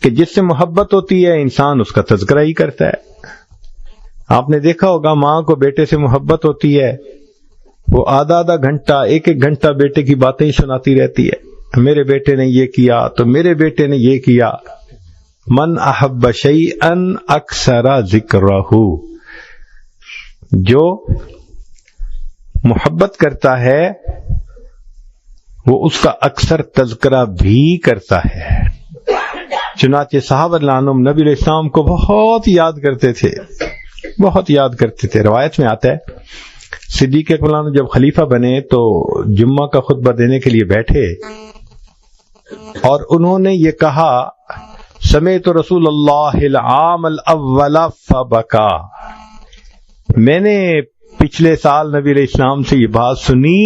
کہ جس سے محبت ہوتی ہے انسان اس کا تذکرہ ہی کرتا ہے. آپ نے دیکھا ہوگا ماں کو بیٹے سے محبت ہوتی ہے، وہ آدھا آدھا گھنٹہ ایک ایک گھنٹہ بیٹے کی باتیں ہی سناتی رہتی ہے. میرے بیٹے نے یہ کیا تو میرے بیٹے نے یہ کیا. من احب شیئا اکثر ذکرہ، جو محبت کرتا ہے وہ اس کا اکثر تذکرہ بھی کرتا ہے. چنانچہ صحابہ رضی اللہ عنہم نبی علیہ السلام کو بہت یاد کرتے تھے، بہت یاد کرتے تھے. روایت میں آتا ہے صدیق اکبر جب خلیفہ بنے تو جمعہ کا خطبہ دینے کے لیے بیٹھے اور انہوں نے یہ کہا سمعت رسول اللہ العام الاول فبکا، میں نے پچھلے سال نبی علیہ السلام سے یہ بات سنی،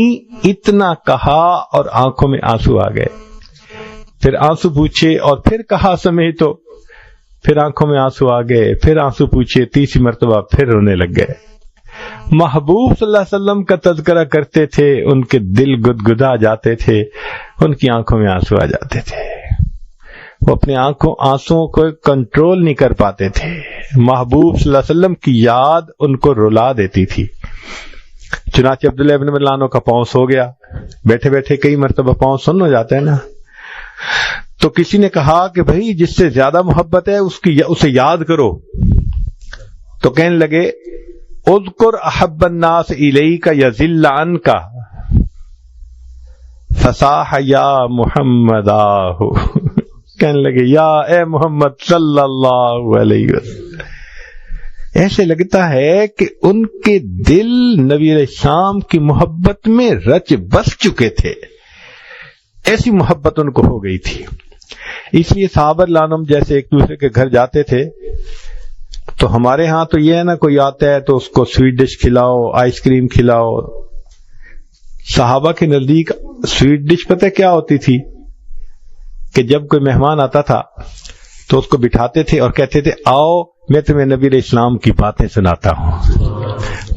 اتنا کہا اور آنکھوں میں آنسو آ گئے. پھر آنسو پوچھے اور پھر کہا سمعت، پھر آنکھوں میں آنسو آ گئے، پھر آنسو پوچھے، تیسری مرتبہ پھر رونے لگ گئے. محبوب صلی اللہ علیہ وسلم کا تذکرہ کرتے تھے، ان کے دل گدگدا جاتے تھے، ان کی آنکھوں میں آنسو آ جاتے تھے. وہ اپنے آنسوؤں کو کنٹرول نہیں کر پاتے تھے. محبوب صلی اللہ علیہ وسلم کی یاد ان کو رلا دیتی تھی. چنانچہ عبداللہ ابن ملانو کا پاؤں سو گیا، بیٹھے بیٹھے کئی مرتبہ پاؤں سن ہو جاتا ہے نا. تو کسی نے کہا کہ بھائی جس سے زیادہ محبت ہے اسے یاد کرو. تو کہنے لگے اذکر احب الناس الیک یذل عنک فصاح یا محمد، کہنے لگے یا اے محمد صلی اللہ علیہ وسلم. ایسے لگتا ہے کہ ان کے دل نبی علیہ السلام کی محبت میں رچ بس چکے تھے، ایسی محبت ان کو ہو گئی تھی. اس لیے صحابہ لانم جیسے ایک دوسرے کے گھر جاتے تھے تو ہمارے ہاں تو یہ ہے نا، کوئی آتا ہے تو اس کو سویٹ ڈش کھلاؤ، آئس کریم کھلاؤ. صحابہ کے نزدیک سویٹ ڈش پتہ کیا ہوتی تھی کہ جب کوئی مہمان آتا تھا تو اس کو بٹھاتے تھے اور کہتے تھے آؤ میں تمہیں نبی علیہ السلام کی باتیں سناتا ہوں.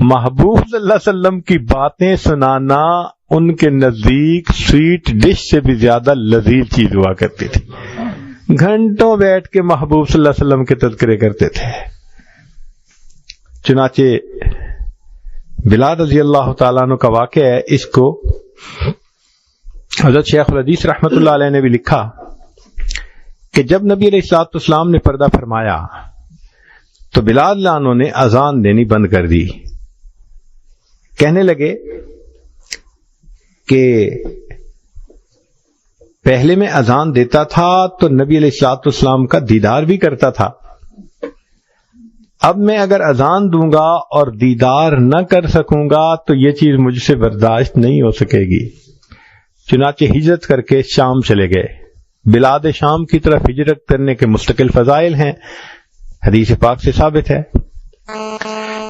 محبوب صلی اللہ علیہ وسلم کی باتیں سنانا ان کے نزدیک سویٹ ڈش سے بھی زیادہ لذیذ چیز ہوا کرتی تھی. گھنٹوں بیٹھ کے محبوب صلی اللہ علیہ وسلم کے تذکرے کرتے تھے. چنانچہ بلال رضی اللہ تعالیٰ عنہ کا واقعہ ہے، اس کو حضرت شیخ الحدیث رحمۃ اللہ علیہ نے بھی لکھا کہ جب نبی علیہ الصلوۃ والسلام نے پردہ فرمایا تو بلال عنہ نے اذان دینی بند کر دی. کہنے لگے کہ پہلے میں اذان دیتا تھا تو نبی علیہ الصلوۃ والسلام کا دیدار بھی کرتا تھا، اب میں اگر اذان دوں گا اور دیدار نہ کر سکوں گا تو یہ چیز مجھ سے برداشت نہیں ہو سکے گی. چنانچہ ہجرت کر کے شام چلے گئے. بلاد شام کی طرف ہجرت کرنے کے مستقل فضائل ہیں، حدیث پاک سے ثابت ہے.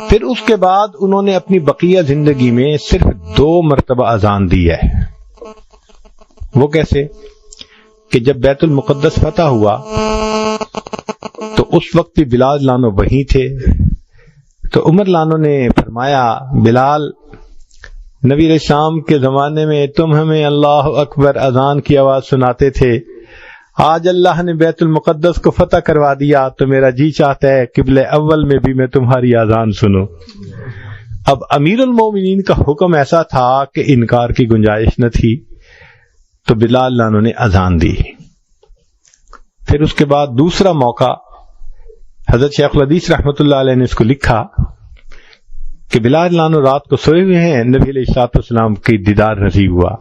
پھر اس کے بعد انہوں نے اپنی بقیہ زندگی میں صرف 2 مرتبہ اذان دی ہے. وہ کیسے کہ جب بیت المقدس فتح ہوا تو اس وقت بھی بلال لانو وہیں تھے. تو عمر لانو نے فرمایا بلال، نبی علیہ السلام کے زمانے میں تم ہمیں اللہ اکبر اذان کی آواز سناتے تھے، آج اللہ نے بیت المقدس کو فتح کروا دیا تو میرا جی چاہتا ہے قبلہ اول میں بھی میں تمہاری اذان سنوں. اب امیر المومنین کا حکم ایسا تھا کہ انکار کی گنجائش نہ تھی، تو بلال لانو نے اذان دی. پھر اس کے بعد دوسرا موقع حضرت شیخ الحدیث رحمۃ اللہ علیہ نے اس کو لکھا کہ بلال لانو رات کو سوئے ہوئے ہیں، نبی علیہ الصلوۃ والسلام کی دیدار نصیب ہوا.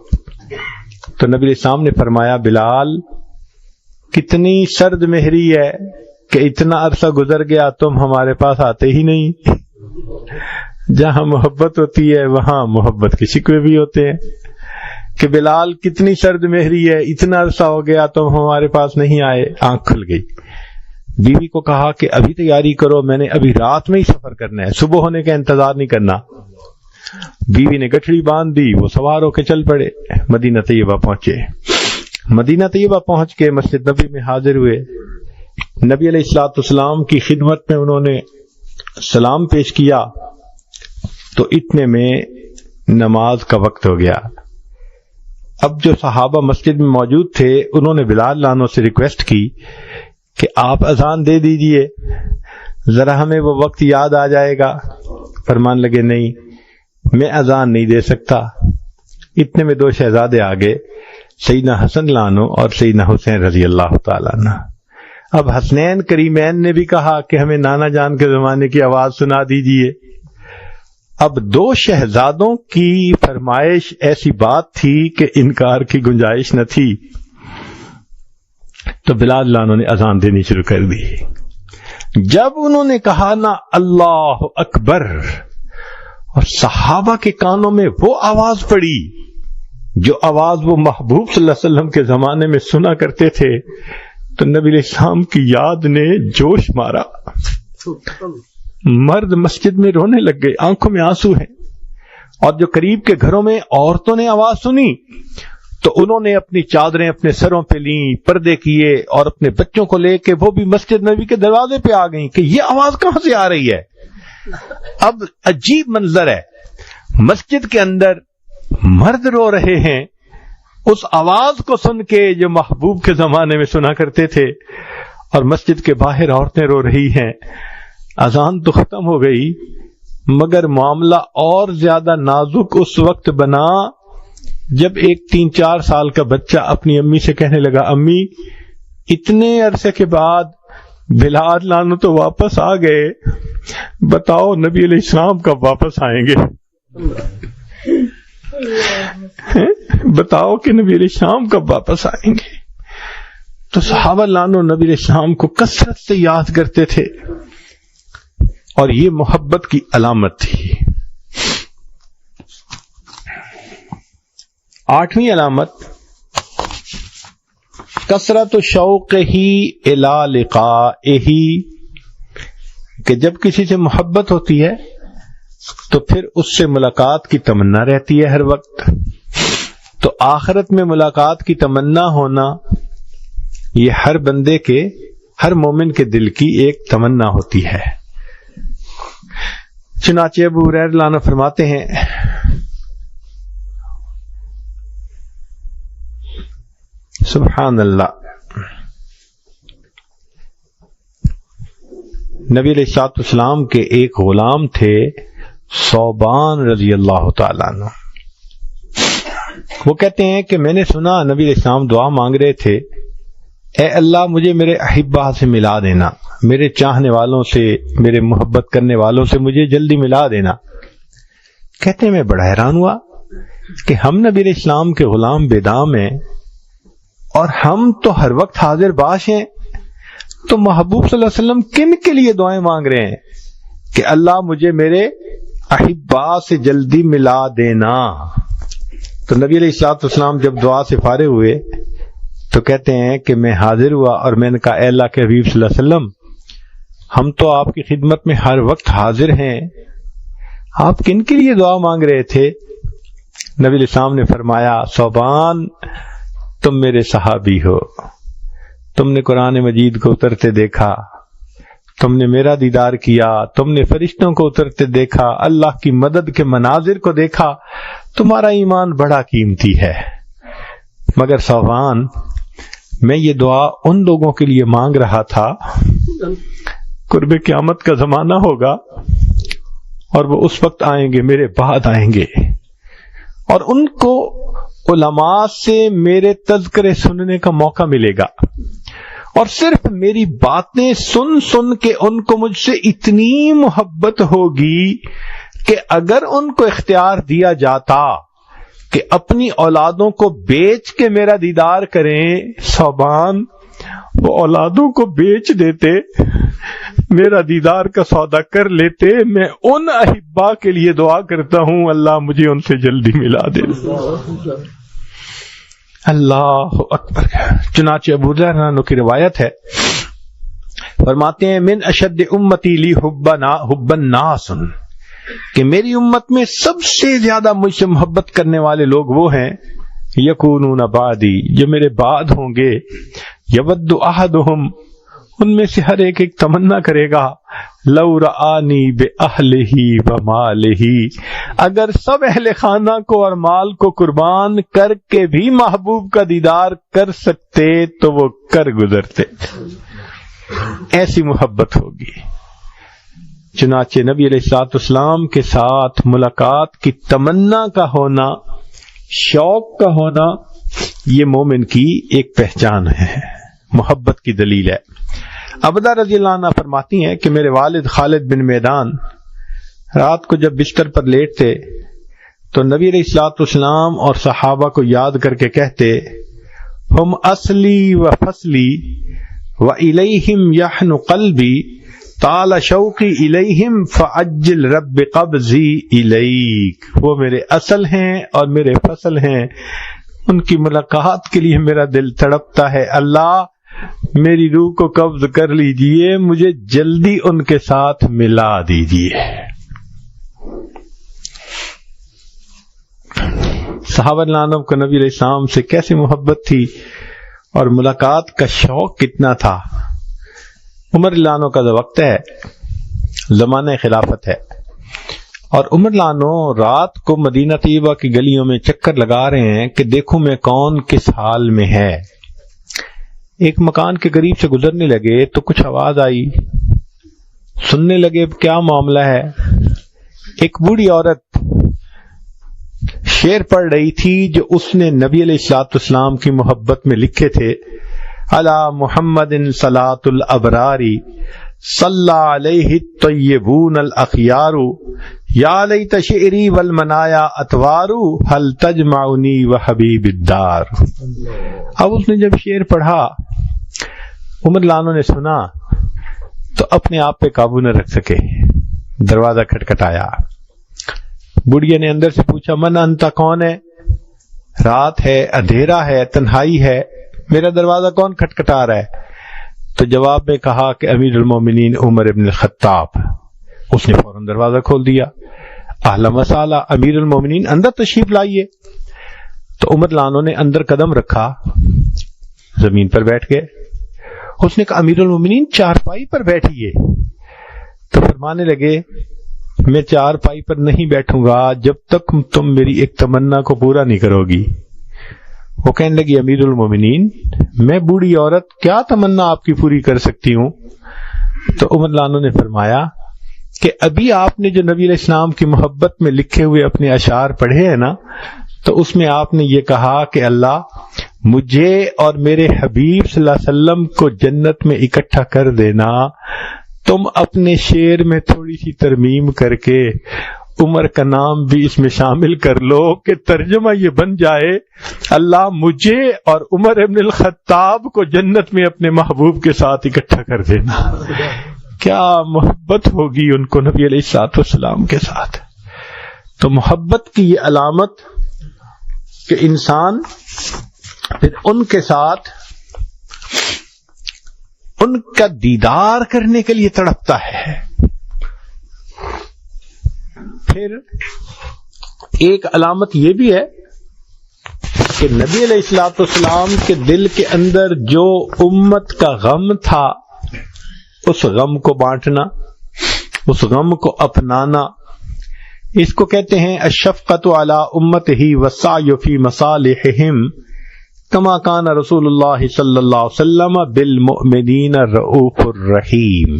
تو نبی علیہ السلام نے فرمایا بلال کتنی سرد مہری ہے کہ اتنا عرصہ گزر گیا تم ہمارے پاس آتے ہی نہیں. جہاں محبت ہوتی ہے وہاں محبت کے شکوے بھی ہوتے ہیں کہ بلال کتنی سرد مہری ہے، اتنا عرصہ ہو گیا تم ہمارے پاس نہیں آئے. آنکھ کھل گئی. بیوی کو کہا کہ ابھی تیاری کرو، میں نے ابھی رات میں ہی سفر کرنا ہے، صبح ہونے کا انتظار نہیں کرنا. بیوی نے گٹھڑی باندھ دی، وہ سوار ہو کے چل پڑے. مدینہ طیبہ پہنچے. مدینہ طیبہ پہنچ کے مسجد نبی میں حاضر ہوئے. نبی علیہ الصلوۃ والسلام کی خدمت میں انہوں نے سلام پیش کیا تو اتنے میں نماز کا وقت ہو گیا. اب جو صحابہ مسجد میں موجود تھے انہوں نے بلال لانو سے ریکویسٹ کی کہ آپ اذان دے دیجئے، ذرا ہمیں وہ وقت یاد آ جائے گا۔ فرمان لگے نہیں، میں اذان نہیں دے سکتا۔ اتنے میں 2 شہزادے آگے، سیدنا حسن لانو اور سیدنا حسین رضی اللہ تعالیٰ عنہ۔ اب حسنین کریمین نے بھی کہا کہ ہمیں نانا جان کے زمانے کی آواز سنا دیجئے۔ اب 2 شہزادوں کی فرمائش ایسی بات تھی کہ انکار کی گنجائش نہ تھی، تو بلال لانو نے اذان دینی شروع کر دی۔ جب انہوں نے کہا نا اللہ اکبر، اور صحابہ کے کانوں میں وہ آواز پڑی جو آواز وہ محبوب صلی اللہ علیہ وسلم کے زمانے میں سنا کرتے تھے، تو نبی علیہ السلام کی یاد نے جوش مارا۔ مرد مسجد میں رونے لگ گئے، آنکھوں میں آنسو ہیں، اور جو قریب کے گھروں میں عورتوں نے آواز سنی تو انہوں نے اپنی چادریں اپنے سروں پہ لیں، پردے کیے، اور اپنے بچوں کو لے کے وہ بھی مسجد نبی کے دروازے پہ آ گئیں کہ یہ آواز کہاں سے آ رہی ہے۔ اب عجیب منظر ہے، مسجد کے اندر مرد رو رہے ہیں اس آواز کو سن کے جو محبوب کے زمانے میں سنا کرتے تھے، اور مسجد کے باہر عورتیں رو رہی ہیں۔ اذان تو ختم ہو گئی، مگر معاملہ اور زیادہ نازک اس وقت بنا جب ایک 3-4 سال کا بچہ اپنی امی سے کہنے لگا، امی اتنے عرصے کے بعد بلال لانو تو واپس آ گئے، بتاؤ نبی علیہ السلام کب واپس آئیں گے؟ بتاؤ کہ نبی علیہ السلام کب واپس آئیں گے؟ تو صحابہ لانو نبی علیہ السلام کو کثرت سے یاد کرتے تھے، اور یہ محبت کی علامت تھی۔ 8ویں علامت کثرت شوق ہی الی لقائہ، کہ جب کسی سے محبت ہوتی ہے تو پھر اس سے ملاقات کی تمنا رہتی ہے ہر وقت۔ تو آخرت میں ملاقات کی تمنا ہونا یہ ہر بندے کے، ہر مومن کے دل کی ایک تمنا ہوتی ہے۔ چنانچہ ابو ہریرہ رضی اللہ عنہ فرماتے ہیں، سبحان اللہ، نبی علیہ الصلوۃ والسلام کے ایک غلام تھے ثوبان رضی اللہ تعالیٰ عنہ۔ وہ کہتے ہیں کہ میں نے سنا نبی علیہ السلام دعا مانگ رہے تھے، اے اللہ مجھے میرے احبہ سے ملا دینا، میرے چاہنے والوں سے، میرے محبت کرنے والوں سے مجھے جلدی ملا دینا۔ کہتے ہیں میں بڑا حیران ہوا کہ ہم نبی علیہ السلام کے غلام بے دام ہیں، اور ہم تو ہر وقت حاضر باش ہیں، تو محبوب صلی اللہ علیہ وسلم کن کے لیے دعائیں مانگ رہے ہیں کہ اللہ مجھے میرے احبا سے جلدی ملا دینا؟ تو نبی علیہ الصلوۃ والسلام جب دعا سے فارغ ہوئے تو کہتے ہیں کہ میں حاضر ہوا اور میں نے کہا، اے اللہ کے حبیب صلی اللہ علیہ وسلم، ہم تو آپ کی خدمت میں ہر وقت حاضر ہیں، آپ کن کے لیے دعا مانگ رہے تھے؟ نبی علیہ السلام نے فرمایا، ثوبان تم میرے صحابی ہو، تم نے قرآن مجید کو اترتے دیکھا، تم نے میرا دیدار کیا، تم نے فرشتوں کو اترتے دیکھا، اللہ کی مدد کے مناظر کو دیکھا، تمہارا ایمان بڑا قیمتی ہے۔ مگر ثوبان، میں یہ دعا ان لوگوں کے لیے مانگ رہا تھا، قرب قیامت کا زمانہ ہوگا اور وہ اس وقت آئیں گے، میرے بعد آئیں گے، اور ان کو علماء سے میرے تذکرے سننے کا موقع ملے گا، اور صرف میری باتیں سن سن کے ان کو مجھ سے اتنی محبت ہوگی کہ اگر ان کو اختیار دیا جاتا کہ اپنی اولادوں کو بیچ کے میرا دیدار کریں، ثوبان وہ اولادوں کو بیچ دیتے، میرا دیدار کا سودا کر لیتے۔ میں ان احبا کے لیے دعا کرتا ہوں، اللہ مجھے ان سے جلدی ملا دے۔ اللہ اکبر۔ چنانچہ ابو ہریرہ کی روایت ہے، فرماتے ہیں، من اشد امتی لی حب الناس، کہ میری امت میں سب سے زیادہ مجھ سے محبت کرنے والے لوگ وہ ہیں، یکونون بعدی، جو میرے بعد ہوں گے، یود احدہم، ان میں سے ہر ایک تمنا کرے گا، لو رآنی بأہلہ ومالہ، اگر سب اہل خانہ کو اور مال کو قربان کر کے بھی محبوب کا دیدار کر سکتے تو وہ کر گزرتے۔ ایسی محبت ہوگی۔ چنانچہ نبی علیہ الصلوۃ والسلام کے ساتھ ملاقات کی تمنا کا ہونا، شوق کا ہونا، یہ مومن کی ایک پہچان ہے، محبت کی دلیل ہے۔ عبدہ رضی اللہ عنہ فرماتی ہیں کہ میرے والد خالد بن میدان رات کو جب بستر پر لیٹتے تو نبی علیہ الصلوۃ والسلام اور صحابہ کو یاد کر کے کہتے، ہم اصلی و فصلی و الیہم یحن قلبی طال شوقی الیہم فعجل رب قبضی الیک۔ وہ میرے اصل ہیں اور میرے فصل ہیں، ان کی ملاقات کے لیے میرا دل تڑپتا ہے، اللہ میری روح کو قبض کر لیجئے، مجھے جلدی ان کے ساتھ ملا دیجئے۔ صحابہ عنہ کو نبی علیہ السلام سے کیسی محبت تھی اور ملاقات کا شوق کتنا تھا۔ عمر عنہ کا وقت ہے، زمانہ خلافت ہے، اور عمر عنہ رات کو مدینہ طیبہ کی گلیوں میں چکر لگا رہے ہیں کہ دیکھوں میں کون کس حال میں ہے۔ ایک مکان کے قریب سے گزرنے لگے تو کچھ آواز آئی، سننے لگے کیا معاملہ ہے۔ ایک بوڑھی عورت شعر پڑھ رہی تھی جو اس نے نبی علیہ الصلوۃ والسلام کی محبت میں لکھے تھے، علی محمد صلاۃ الابرار صلی علیہ الطیبون الاخیار یا لیت شعری والمنایا اتوار هل تجمعنی وحبیب الدار۔ اب اس نے جب شعر پڑھا، عمر عنہ نے سنا تو اپنے آپ پہ قابو نہ رکھ سکے، دروازہ کھٹکھٹایا۔ بڑھیا نے اندر سے پوچھا، من انت، کون ہے؟ رات ہے، اندھیرا ہے، تنہائی ہے، میرا دروازہ کون کھٹکھٹا رہا ہے؟ تو جواب میں کہا کہ امیر المومنین عمر ابن الخطاب۔ اس نے فوراً دروازہ کھول دیا، اہلا وسہلا، امیر المومنین اندر تشریف لائیے۔ تو عمر عنہ نے اندر قدم رکھا، زمین پر بیٹھ گئے۔ اس نے کہا امیر المومنین چارپائی پر بیٹھیے۔ تو فرمانے لگے میں چارپائی پر نہیں بیٹھوں گا جب تک تم میری ایک تمنا کو پورا نہیں کرو گی۔ وہ کہنے لگی امیر المومنین میں بوڑھی عورت کیا تمنا آپ کی پوری کر سکتی ہوں؟ تو عمر عنہ نے فرمایا کہ ابھی آپ نے جو نبی علیہ السلام کی محبت میں لکھے ہوئے اپنے اشعار پڑھے ہیں نا، تو اس میں آپ نے یہ کہا کہ اللہ مجھے اور میرے حبیب صلی اللہ علیہ وسلم کو جنت میں اکٹھا کر دینا۔ تم اپنے شعر میں تھوڑی سی ترمیم کر کے عمر کا نام بھی اس میں شامل کر لو کہ ترجمہ یہ بن جائے، اللہ مجھے اور عمر ابن الخطاب کو جنت میں اپنے محبوب کے ساتھ اکٹھا کر دینا۔ کیا محبت ہوگی ان کو نبی علیہ الصلوۃ والسلام کے ساتھ۔ تو محبت کی یہ علامت کہ انسان پھر ان کے ساتھ ان کا دیدار کرنے کے لیے تڑپتا ہے۔ پھر ایک علامت یہ بھی ہے کہ نبی علیہ الصلوۃ والسلام کے دل کے اندر جو امت کا غم تھا، اس غم کو بانٹنا، اس غم کو اپنانا، اس کو کہتے ہیں الشفقۃ علی امتہ والسعی فی مصالحہم کما کان رسول اللہ صلی اللہ علیہ وسلم بالمؤمنین رؤوف الرحیم،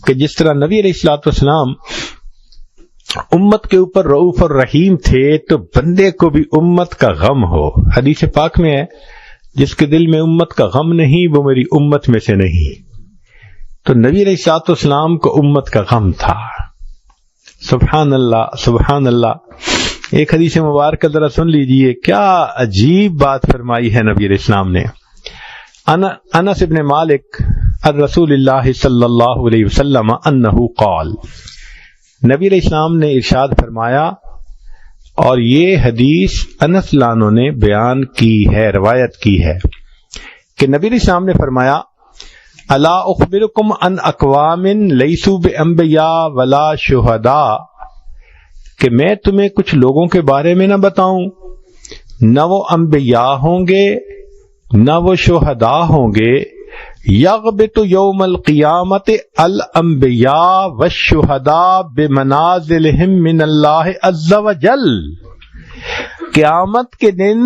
کہ جس طرح نبی علیہ الصلوۃ والسلام امت کے اوپر رؤوف الرحیم تھے تو بندے کو بھی امت کا غم ہو۔ حدیث پاک میں ہے جس کے دل میں امت کا غم نہیں وہ میری امت میں سے نہیں۔ تو نبی علیہ الصلوۃ والسلام کو امت کا غم تھا۔ سبحان اللہ سبحان اللہ۔ ایک حدیث مبارکہ ذرا سن لیجئے، کیا عجیب بات فرمائی ہے نبی علیہ السلام نے۔ انس ابن مالک الرسول اللہ صلی اللہ علیہ وسلم انہ قال، نبی علیہ السلام نے ارشاد فرمایا، اور یہ حدیث انس عنہ نے بیان کی ہے، روایت کی ہے کہ نبی علیہ السلام نے فرمایا، الا اخبرکم ان اقوام لیسوا بانبیاء ولا شہداء، کہ میں تمہیں کچھ لوگوں کے بارے میں نہ بتاؤں، نہ وہ انبیاء ہوں گے نہ وہ شہداء ہوں گے، یغبط یوم القیامت الانبیاء والشہداء بمنازلہم من اللہ عز وجل، قیامت کے دن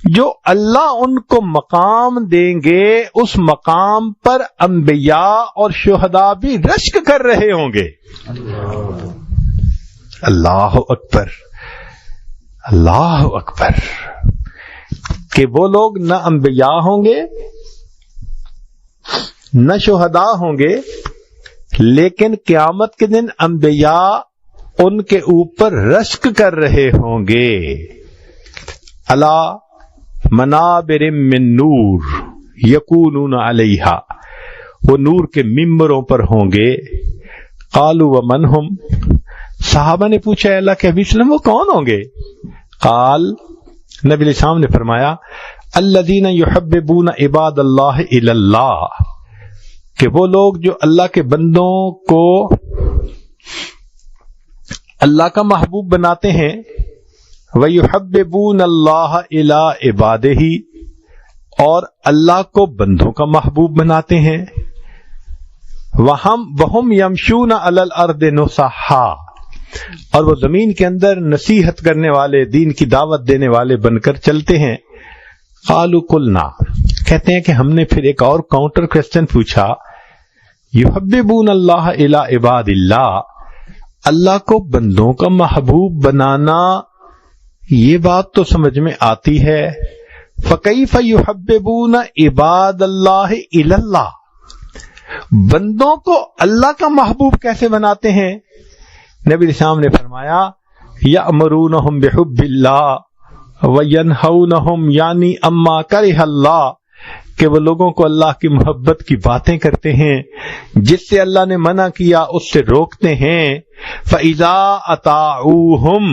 جو اللہ ان کو مقام دیں گے اس مقام پر انبیاء اور شہداء بھی رشک کر رہے ہوں گے. اللہ اکبر، اللہ اکبر. کہ وہ لوگ نہ انبیاء ہوں گے نہ شہداء ہوں گے، لیکن قیامت کے دن انبیاء ان کے اوپر رشک کر رہے ہوں گے. علی منابر من نور یکونون علیہا، وہ نور کے ممبروں پر ہوں گے. قالوا ومن ہم، صحابہ نے پوچھا اے اللہ کے حبیب صلی اللہ علیہ وسلم وہ کون ہوں گے؟ قال، نبی علیہ السلام نے فرمایا الذین یحببون عباد اللہ الی اللہ، کہ وہ لوگ جو اللہ کے بندوں کو اللہ کا محبوب بناتے ہیں، وَيُحَبِّبُونَ اللَّهَ إِلَىٰ عِبَادِهِ، اور اللہ کو بندوں کا محبوب بناتے ہیں. وَهُمْ يَمْشُونَ عَلَى الْأَرْضِ نُصَحًّا، اور وہ زمین کے اندر نصیحت کرنے والے، دین کی دعوت دینے والے بن کر چلتے ہیں. قَالُوا قُلْنَا، کہتے ہیں کہ ہم نے پھر ایک اور کاؤنٹر کوسچن پوچھا. يُحَبِّبُونَ اللَّهَ إِلَىٰ عِبَادِ اللَّهِ، اللہ کو بندوں کا محبوب بنانا یہ بات تو سمجھ میں آتی ہے. فَكَيْفَ يُحَبِّبُونَ عِبَادَ اللَّهِ إِلَى اللَّهِ، بندوں کو اللہ کا محبوب کیسے بناتے ہیں؟ نبی علیہ السلام نے فرمایا یأمرونہم بحب اللہ وینہونہم یعنی اما کرہ اللہ، کہ وہ لوگوں کو اللہ کی محبت کی باتیں کرتے ہیں، جس سے اللہ نے منع کیا اس سے روکتے ہیں. فَإِذَا أَطَاعُوهُمْ،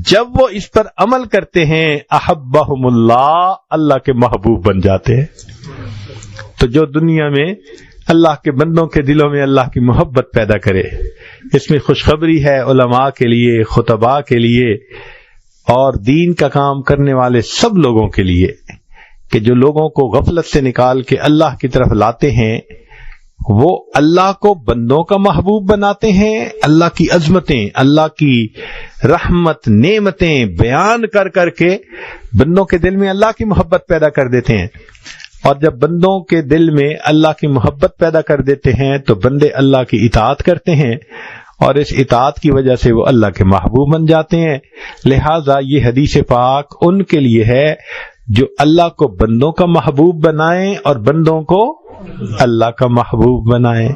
جب وہ اس پر عمل کرتے ہیں، أَحَبَّهُمُ اللَّهُ، اللہ کے محبوب بن جاتے ہیں. تو جو دنیا میں اللہ کے بندوں کے دلوں میں اللہ کی محبت پیدا کرے، اس میں خوشخبری ہے علماء کے لیے، خطباء کے لیے، اور دین کا کام کرنے والے سب لوگوں کے لیے، کہ جو لوگوں کو غفلت سے نکال کے اللہ کی طرف لاتے ہیں، وہ اللہ کو بندوں کا محبوب بناتے ہیں. اللہ کی عظمتیں، اللہ کی رحمت، نعمتیں بیان کر کر کے بندوں کے دل میں اللہ کی محبت پیدا کر دیتے ہیں. اور جب بندوں کے دل میں اللہ کی محبت پیدا کر دیتے ہیں تو بندے اللہ کی اطاعت کرتے ہیں، اور اس اطاعت کی وجہ سے وہ اللہ کے محبوب بن جاتے ہیں. لہٰذا یہ حدیث پاک ان کے لیے ہے جو اللہ کو بندوں کا محبوب بنائیں اور بندوں کو اللہ کا محبوب بنائیں.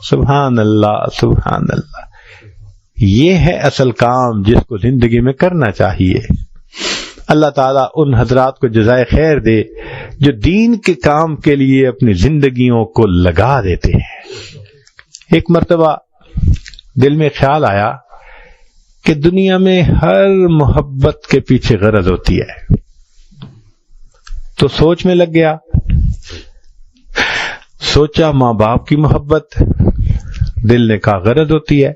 سبحان اللہ، سبحان اللہ. یہ ہے اصل کام جس کو زندگی میں کرنا چاہیے. اللہ تعالیٰ ان حضرات کو جزائے خیر دے جو دین کے کام کے لیے اپنی زندگیوں کو لگا دیتے ہیں. ایک مرتبہ دل میں خیال آیا کہ دنیا میں ہر محبت کے پیچھے غرض ہوتی ہے، تو سوچ میں لگ گیا. سوچا ماں باپ کی محبت، دل نے کہا غرض ہوتی ہے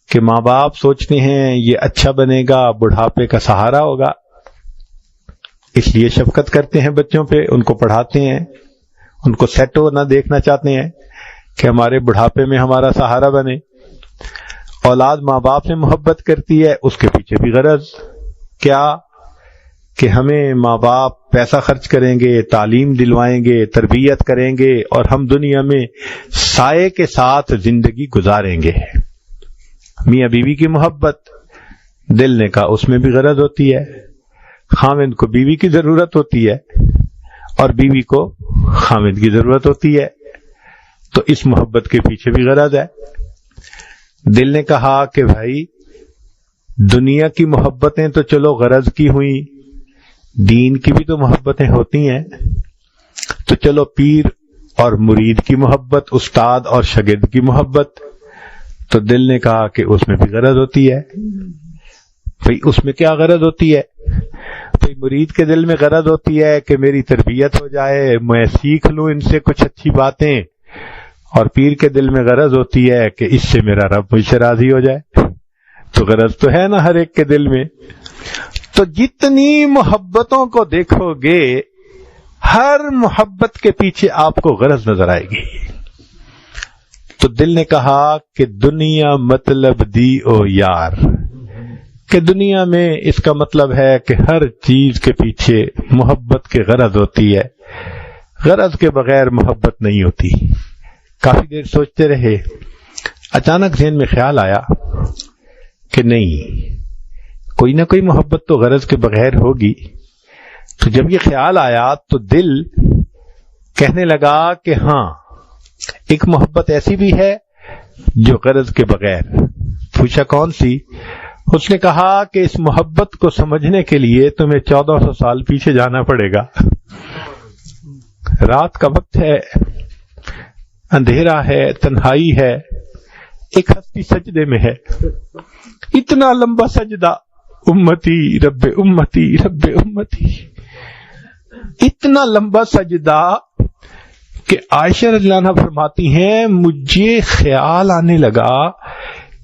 کہ ماں باپ سوچتے ہیں یہ اچھا بنے گا، بڑھاپے کا سہارا ہوگا، اس لیے شفقت کرتے ہیں بچوں پہ، ان کو پڑھاتے ہیں، ان کو سیٹ ہونا دیکھنا چاہتے ہیں کہ ہمارے بڑھاپے میں ہمارا سہارا بنے. اولاد ماں باپ سے محبت کرتی ہے، اس کے پیچھے بھی غرض کیا کہ ہمیں ماں باپ پیسہ خرچ کریں گے، تعلیم دلوائیں گے، تربیت کریں گے، اور ہم دنیا میں سائے کے ساتھ زندگی گزاریں گے. میاں بیوی کی محبت، دل نے کہا اس میں بھی غرض ہوتی ہے. خاوند کو بیوی کی ضرورت ہوتی ہے اور بیوی کو خاوند کی ضرورت ہوتی ہے، تو اس محبت کے پیچھے بھی غرض ہے. دل نے کہا کہ بھائی دنیا کی محبتیں تو چلو غرض کی ہوئی، دین کی بھی تو محبتیں ہوتی ہیں، تو چلو پیر اور مرید کی محبت، استاد اور شاگرد کی محبت. تو دل نے کہا کہ اس میں بھی غرض ہوتی ہے. بھئی اس میں کیا غرض ہوتی ہے؟ بھئی مرید کے دل میں غرض ہوتی ہے کہ میری تربیت ہو جائے، میں سیکھ لوں ان سے کچھ اچھی باتیں، اور پیر کے دل میں غرض ہوتی ہے کہ اس سے میرا رب مجھ سے راضی ہو جائے. تو غرض تو ہے نا ہر ایک کے دل میں. تو جتنی محبتوں کو دیکھو گے، ہر محبت کے پیچھے آپ کو غرض نظر آئے گی. تو دل نے کہا کہ دنیا مطلب دی او یار، کہ دنیا میں اس کا مطلب ہے کہ ہر چیز کے پیچھے محبت کی غرض ہوتی ہے، غرض کے بغیر محبت نہیں ہوتی۔ کافی دیر سوچتے رہے، اچانک ذہن میں خیال آیا کہ نہیں، کوئی نہ کوئی محبت تو غرض کے بغیر ہوگی۔ تو جب یہ خیال آیا تو دل کہنے لگا کہ ہاں، ایک محبت ایسی بھی ہے جو غرض کے بغیر۔ پوچھا کون سی؟ اس نے کہا کہ اس محبت کو سمجھنے کے لیے تمہیں 1400 سال پیچھے جانا پڑے گا۔ رات کا وقت ہے، اندھیرا ہے، تنہائی ہے، ایک ہستی سجدے میں ہے، اتنا لمبا سجدہ، امتی رب امتی رب امتی، اتنا لمبا سجدہ کہ عائشہ رضی اللہ عنہا فرماتی ہیں مجھے خیال آنے لگا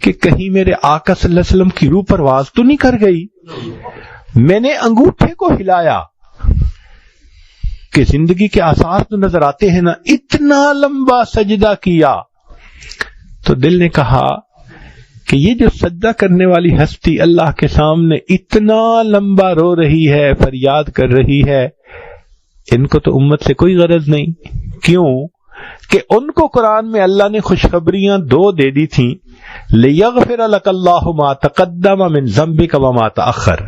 کہ کہیں میرے آقا صلی اللہ علیہ وسلم کی روح پرواز تو نہیں کر گئی۔ میں نے انگوٹھے کو ہلایا کہ زندگی کے آثار تو نظر آتے ہیں نا، اتنا لمبا سجدہ کیا۔ تو دل نے کہا کہ یہ جو سجدہ کرنے والی ہستی اللہ کے سامنے اتنا لمبا رو رہی ہے، فریاد کر رہی ہے، ان کو تو امت سے کوئی غرض نہیں۔ کیوں کہ ان کو قرآن میں اللہ نے خوشخبریاں دو دے دی تھیں، لِيَغْفِرَ لَكَ اللَّهُ مَا تَقَدَّمَ مِن ذَنبِكَ وَمَا تَأَخَّرَ،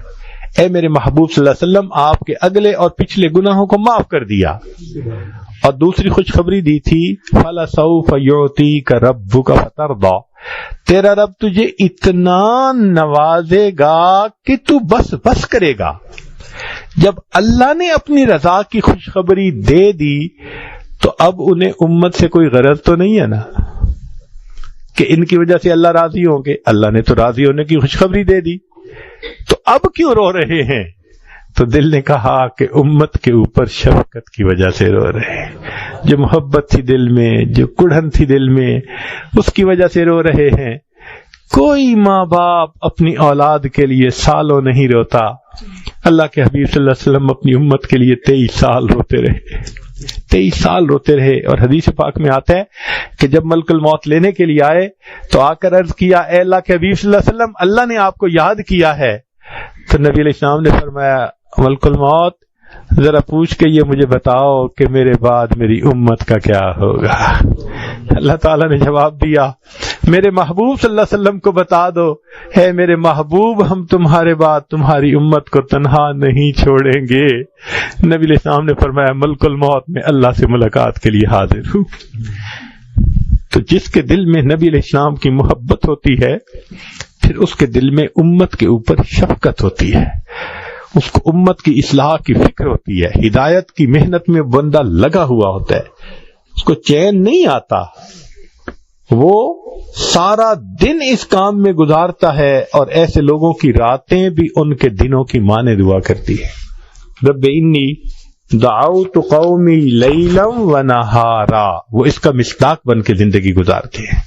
اے میرے محبوب صلی اللہ علیہ وسلم آپ کے اگلے اور پچھلے گناہوں کو معاف کر دیا۔ اور دوسری خوشخبری دی تھی فَلَسَوْفَ يُعْطِيكَ رَبُّكَ فَتَرْضَىٰ، تیرا رب تجھے اتنا نوازے گا کہ تو بس کرے گا۔ جب اللہ نے اپنی رضا کی خوشخبری دے دی تو اب انہیں امت سے کوئی غرض تو نہیں ہے نا کہ ان کی وجہ سے اللہ راضی ہوں گے۔ اللہ نے تو راضی ہونے کی خوشخبری دے دی، تو اب کیوں رو رہے ہیں؟ تو دل نے کہا کہ امت کے اوپر شفقت کی وجہ سے رو رہے ہیں، جو محبت تھی دل میں، جو کڑھن تھی دل میں، اس کی وجہ سے رو رہے ہیں۔ کوئی ماں باپ اپنی اولاد کے لیے سالوں نہیں روتا، اللہ کے حبیب صلی اللہ علیہ وسلم اپنی امت کے لیے 23 سال روتے رہے، 23 سال روتے رہے۔ اور حدیث پاک میں آتا ہے کہ جب ملک الموت لینے کے لیے آئے تو آ کر عرض کیا اے اللہ کے حبیب صلی اللہ علیہ وسلم، اللہ نے آپ کو یاد کیا ہے۔ تو نبی علیہ السلام نے فرمایا ملک الموت ذرا پوچھ کے یہ مجھے بتاؤ کہ میرے بعد میری امت کا کیا ہوگا۔ اللہ تعالیٰ نے جواب دیا میرے محبوب صلی اللہ علیہ وسلم کو بتا دو، ہے میرے محبوب ہم تمہارے بعد تمہاری امت کو تنہا نہیں چھوڑیں گے۔ نبی علیہ السلام نے فرمایا ملک الموت میں اللہ سے ملاقات کے لیے حاضر ہوں۔ تو جس کے دل میں نبی علیہ السلام کی محبت ہوتی ہے پھر اس کے دل میں امت کے اوپر شفقت ہوتی ہے، اس کو امت کی اصلاح کی فکر ہوتی ہے، ہدایت کی محنت میں بندہ لگا ہوا ہوتا ہے، اس کو چین نہیں آتا، وہ سارا دن اس کام میں گزارتا ہے، اور ایسے لوگوں کی راتیں بھی ان کے دنوں کی مانے دعا کرتی ہے۔ رب انی دعوت قومی لیلا و نہارا، وہ اس کا مصداق بن کے زندگی گزارتے ہیں۔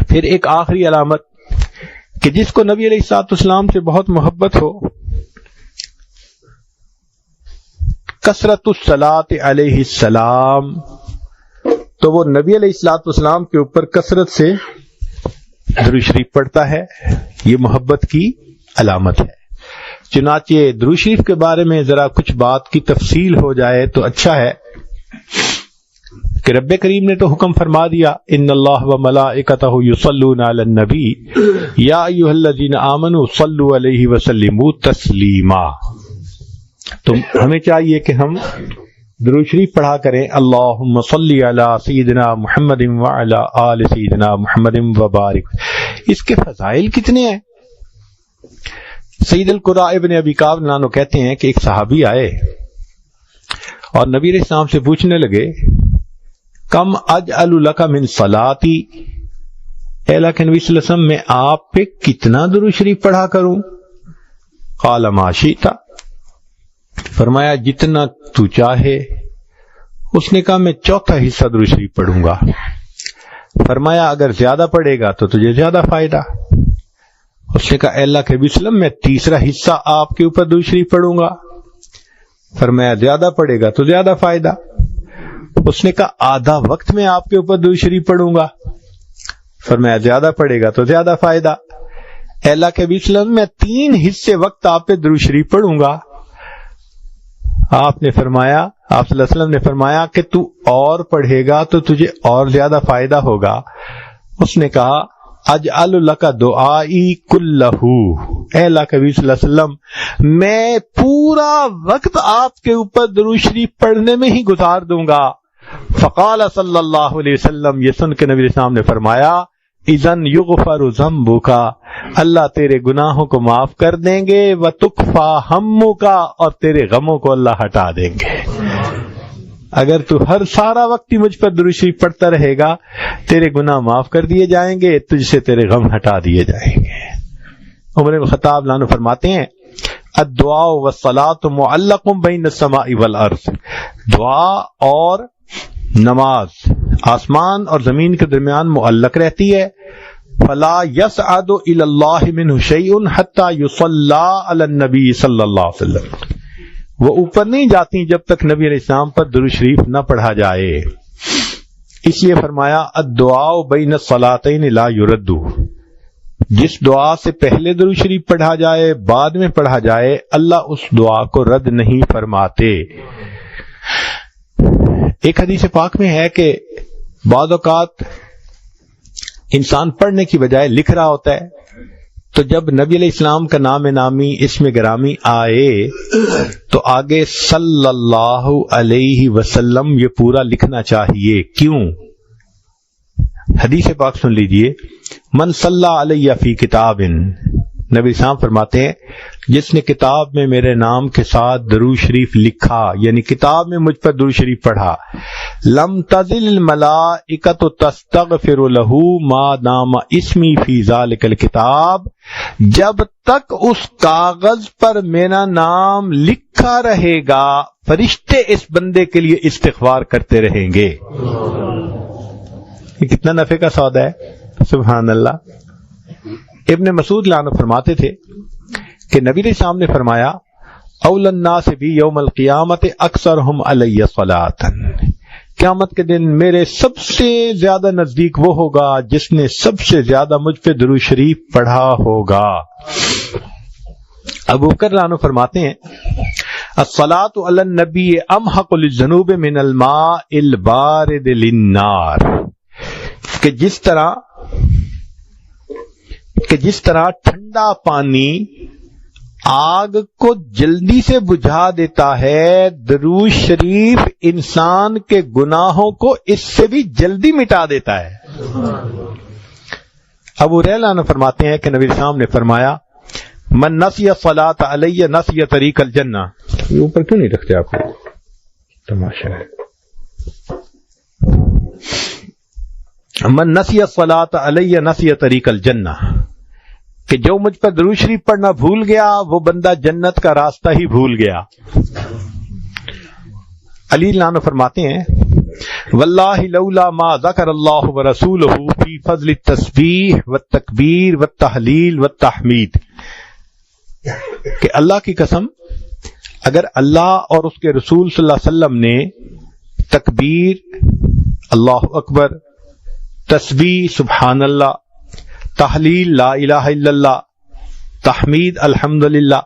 پھر ایک آخری علامت کہ جس کو نبی علیہ الصلوۃ والسلام سے بہت محبت ہو، کثرت الصلاۃ علیہ السلام، تو وہ نبی علیہ الصلوۃ والسلام کے اوپر کثرت سے درود شریف پڑھتا ہے، یہ محبت کی علامت ہے۔ چنانچہ درود شریف کے بارے میں ذرا کچھ بات کی تفصیل ہو جائے تو اچھا ہے کہ رب کریم نے تو حکم فرما دیا ان اللہ و ملائکتہ یصلون علی النبی یا ایھا الذین آمنوا صلوا علیہ وسلموا تسلیما، تو ہمیں چاہیے کہ ہم درود شریف پڑھا کریں، اللہم صلی علی سیدنا محمد وعلی آل سیدنا محمد وبارک۔ اس کے فضائل کتنے ہیں؟ سید القراء ابن ابی کعب نانو کہتے ہیں کہ ایک صحابی آئے اور نبی علیہ السلام سے پوچھنے لگے کم اجعل لک من صلاتی، اے اللہ کے نبی صلی اللہ علیہ وسلم میں آپ پہ کتنا درود شریف پڑھا کروں؟ قال ما شئت، فرمایا جتنا تو چاہے۔ اس نے کہا میں چوتھا حصہ درود شریف پڑھوں گا۔ فرمایا اگر زیادہ پڑھے گا تو تجھے زیادہ فائدہ۔ اس نے کہا اے اللہ کے نبی صلی اللہ علیہ وسلم میں تیسرا حصہ آپ کے اوپر درود شریف پڑھوں گا۔ فرمایا زیادہ پڑھے گا تو زیادہ فائدہ۔ اس نے کہا آدھا وقت میں آپ کے اوپر درود شریف پڑھوں گا۔ فرمایا زیادہ پڑھے گا تو زیادہ فائدہ۔ اے اللہ کے نبی صلی اللہ علیہ وسلم میں 3 حصے وقت آپ پہ درود شریف پڑھوں گا. آپ صلی اللہ علیہ وسلم نے فرمایا کہ تو اور پڑھے گا تو تجھے اور زیادہ فائدہ ہوگا. اس نے کہا اجعل لک دعائی کلہ، اے اللہ کے نبی صلی اللہ علیہ وسلم میں پورا وقت آپ کے اوپر درود شریف پڑھنے میں ہی گزار دوں گا. فقال صلی اللہ علیہ وسلم، یہ سن کے نبی اسلام نے فرمایا اذن یغفر ذنبک، اللہ تیرے گناہوں کو معاف کر دیں گے، وتکفی ہمک، اور تیرے غموں کو اللہ ہٹا دیں گے. اگر تو ہر سارا وقت ہی مجھ پر درود شریف پڑھتا رہے گا، تیرے گناہ معاف کر دیے جائیں گے، تجھ سے تیرے غم ہٹا دیے جائیں گے. عمر بن خطاب عنہ فرماتے ہیں الدعاء والصلاۃ معلق بین السماء والارض، دعا اور نماز آسمان اور زمین کے درمیان معلق رہتی ہے. فلا يصعد الى الله منه شيء حتى يصلى على النبي صلی اللہ علیہ وسلم، وہ اوپر نہیں جاتی جب تک نبی علیہ السلام پر درود شریف نہ پڑھا جائے. اس لیے فرمایا الدعاء بین الصلاتین لا يرد، جس دعا سے پہلے درود شریف پڑھا جائے بعد میں پڑھا جائے اللہ اس دعا کو رد نہیں فرماتے. ایک حدیث پاک میں ہے کہ بعض اوقات انسان پڑھنے کی بجائے لکھ رہا ہوتا ہے، تو جب نبی علیہ السلام کا نام نامی اسم گرامی آئے تو آگے صلی اللہ علیہ وسلم یہ پورا لکھنا چاہیے. کیوں؟ حدیث پاک سن لیجئے، من صلی علیہ فی کتاب، نبی السلام فرماتے ہیں جس نے کتاب میں میرے نام کے ساتھ درود شریف لکھا، یعنی کتاب میں مجھ پر درود شریف پڑھا، لم تزل الملائکۃ تستغفر له ما دام اسمی فی ذلک الکتاب، جب تک اس کاغذ پر میرا نام لکھا رہے گا فرشتے اس بندے کے لیے استغفار کرتے رہیں گے. یہ کتنا نفع کا سودا ہے، سبحان اللہ. ابن مسعود عنہ فرماتے تھے کہ نبی علیہ السلام نے فرمایا اول الناس بی یوم القیامت اکثرہم علی صلاۃ، قیامت کے دن میرے سب سے زیادہ نزدیک وہ ہوگا جس نے سب سے زیادہ مجھ پہ درود شریف پڑھا ہوگا. ابو بکر عنہ فرماتے ہیں الصلاۃ علی النبی امحق للذنوب من الماء البارد للنار، کہ جس طرح ٹھنڈا پانی آگ کو جلدی سے بجھا دیتا ہے، درود شریف انسان کے گناہوں کو اس سے بھی جلدی مٹا دیتا ہے. ابو ہریرہ نے فرماتے ہیں کہ نبی السلام نے فرمایا من نسی الصلاۃ علی نسی طریق الجنہ. یہ اوپر کیوں نہیں رکھتے آپ کو؟ تماشا ہے. من نسی الصلاۃ علی نسی طریق الجنہ، کہ جو مجھ پر درود شریف پڑھنا بھول گیا وہ بندہ جنت کا راستہ ہی بھول گیا. علی عنہ فرماتے ہیں واللہ لولا ما ذکر اللہ ورسولہ فی فضل التسبیح والتکبیر والتحلیل والتحمید، کہ اللہ کی قسم اگر اللہ اور اس کے رسول صلی اللہ علیہ وسلم نے تکبیر اللہ اکبر، تسبیح سبحان اللہ، تحلیل لا الہ الا اللہ، تحمید الحمدللہ،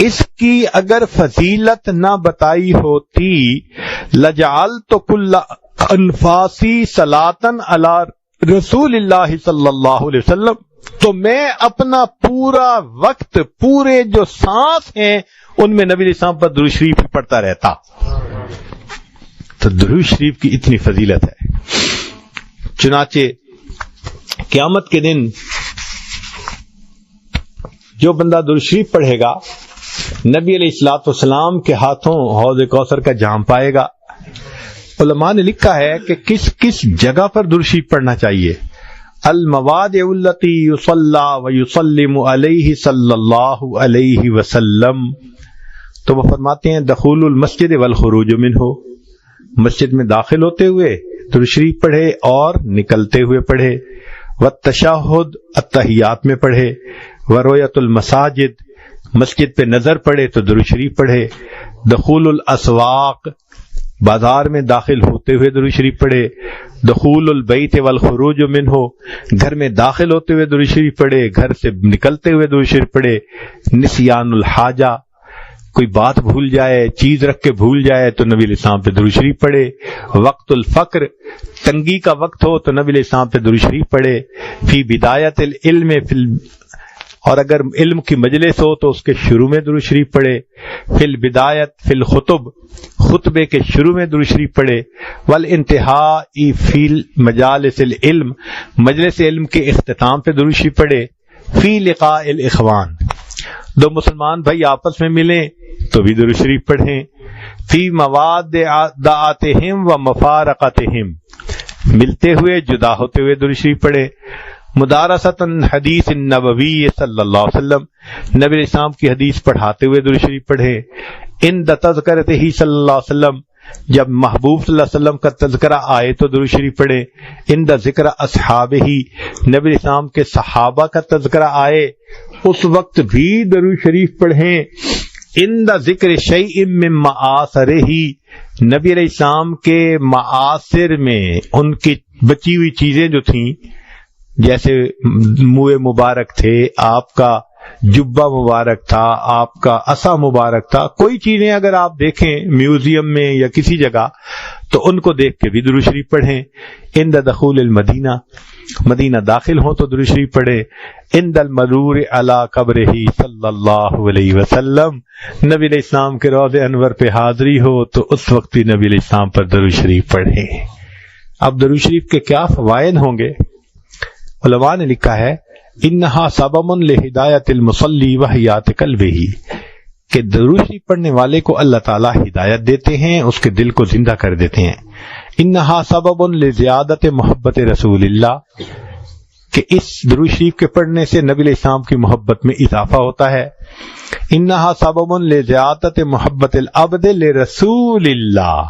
اس کی اگر فضیلت نہ بتائی ہوتی لجعلت کل انفاسی صلاۃً علی رسول اللہ صلی اللہ علیہ وسلم، تو میں اپنا پورا وقت، پورے جو سانس ہیں ان میں نبی علیہ السلام پر درود شریف ہی پڑھتا رہتا. تو درود شریف کی اتنی فضیلت ہے. چنانچہ قیامت کے دن جو بندہ درود شریف پڑھے گا نبی علیہ الصلوۃ والسلام کے ہاتھوں حوض کوثر کا جام پائے گا. علماء نے لکھا ہے کہ کس کس جگہ پر درود شریف پڑھنا چاہیے. المواضع التي يصلى ويسلم علیہ صلی اللہ علیہ وسلم، تو وہ فرماتے ہیں دخول المسجد والخروج منہ، مسجد میں داخل ہوتے ہوئے درود شریف پڑھے اور نکلتے ہوئے پڑھے. والتشہد التحیات میں پڑھے. ورؤیت المساجد، مسجد پہ نظر پڑے تو درود شریف پڑھے. دخول الاسواق، بازار میں داخل ہوتے ہوئے درود شریف پڑھے، دخول البیت والخروج منہ، گھر میں داخل ہوتے ہوئے درود شریف پڑھے، گھر سے نکلتے ہوئے درود شریف پڑھے، نسیان الحاجہ، کوئی بات بھول جائے، چیز رکھ کے بھول جائے تو نبی علیہ السلام پہ درود شریف پڑھے، وقت الفقر، تنگی کا وقت ہو تو نبی علیہ السلام پہ درود شریف پڑھے، فی بدایت العلم، اور اگر علم کی مجلس ہو تو اس کے شروع میں درود شریف پڑھے، فی البدایت فی الخطب، خطبے کے شروع میں درود شریف پڑھے، والانتہاء فی مجالس العلم، مجلس علم کے اختتام پہ درود شریف پڑھے، فی لقاء الاخوان، دو مسلمان بھائی آپس میں ملیں تو بھی درود شریف پڑھیں، فی موادعاتہم و مفارقتہم، ملتے ہوئے جدا ہوتے ہوئے درود شریف پڑھیں، مدارسۃ حدیث النبوی صلی اللہ علیہ وسلم، نبی علیہ السلام کی حدیث پڑھاتے ہوئے درود شریف پڑھیں، عند تذکرتہ صلی اللہ علیہ وسلم، جب محبوب صلی اللہ علیہ وسلم کا تذکرہ آئے تو درود شریف پڑھیں، عند ذکر اصحابہ، نبی علیہ السلام کے صحابہ کا تذکرہ آئے اس وقت بھی درود شریف پڑھیں، عند ذکر شیء من معاصرہ، نبی علیہ السلام کے معاصر میں ان کی بچی ہوئی چیزیں جو تھیں، جیسے منہ مبارک تھے، آپ کا جبہ مبارک تھا، آپ کا عصا مبارک تھا، کوئی چیزیں اگر آپ دیکھیں میوزیم میں یا کسی جگہ تو ان کو دیکھ کے بھی درود شریف پڑھیں، عند دخول المدینہ، مدینہ داخل ہوں تو درود شریف پڑھیں، عند المرور علی قبرہ صلی اللہ علیہ وسلم، نبی علیہ السلام کے روضہ انور پہ حاضری ہو تو اس وقت بھی نبی علیہ السلام پر درود شریف پڑھیں۔ اب درود شریف کے کیا فوائد ہوں گے؟ علماء نے لکھا ہے انہا سبب لہدایت المصلی وحیات قلبہ، کہ درود شریف پڑھنے والے کو اللہ تعالیٰ ہدایت دیتے ہیں، اس کے دل کو زندہ کر دیتے ہیں۔ انہا سبب لزیادت محبت رسول اللہ، کہ اس درود شریف کے پڑھنے سے نبی علیہ السلام کی محبت میں اضافہ ہوتا ہے۔ انہا سبب لزیادت محبت العبد لرسول اللہ،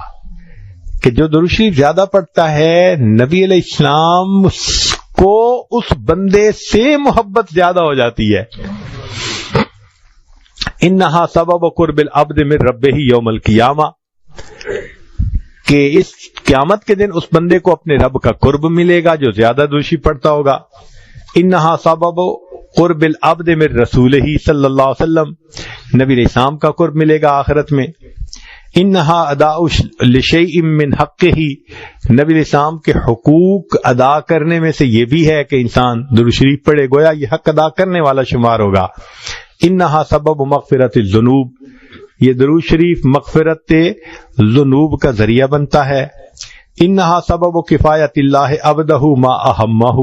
کہ جو درود شریف زیادہ پڑھتا ہے نبی علیہ السلام کو اس بندے سے محبت زیادہ ہو جاتی ہے۔ انہا سبب قرب العبد من ربہ یوم القیامہ، کہ اس قیامت کے دن اس بندے کو اپنے رب کا قرب ملے گا جو زیادہ درود شریف پڑھتا ہوگا۔ انہا سبب قرب العبد من رسولہ صلی اللہ علیہ وسلم، نبی علیہ السلام کا قرب ملے گا آخرت میں۔ انہا اداء لشیء من حقہ، نبی علیہ السلام کے حقوق ادا کرنے میں سے یہ بھی ہے کہ انسان درود شریف پڑھے، گویا یہ حق ادا کرنے والا شمار ہوگا۔ انہا سبب مغفرت الذنوب، یہ درود شریف مغفرت ذنوب کا ذریعہ بنتا ہے۔ انہا سبب کفایت اللہ عبدہ ما اہمہ،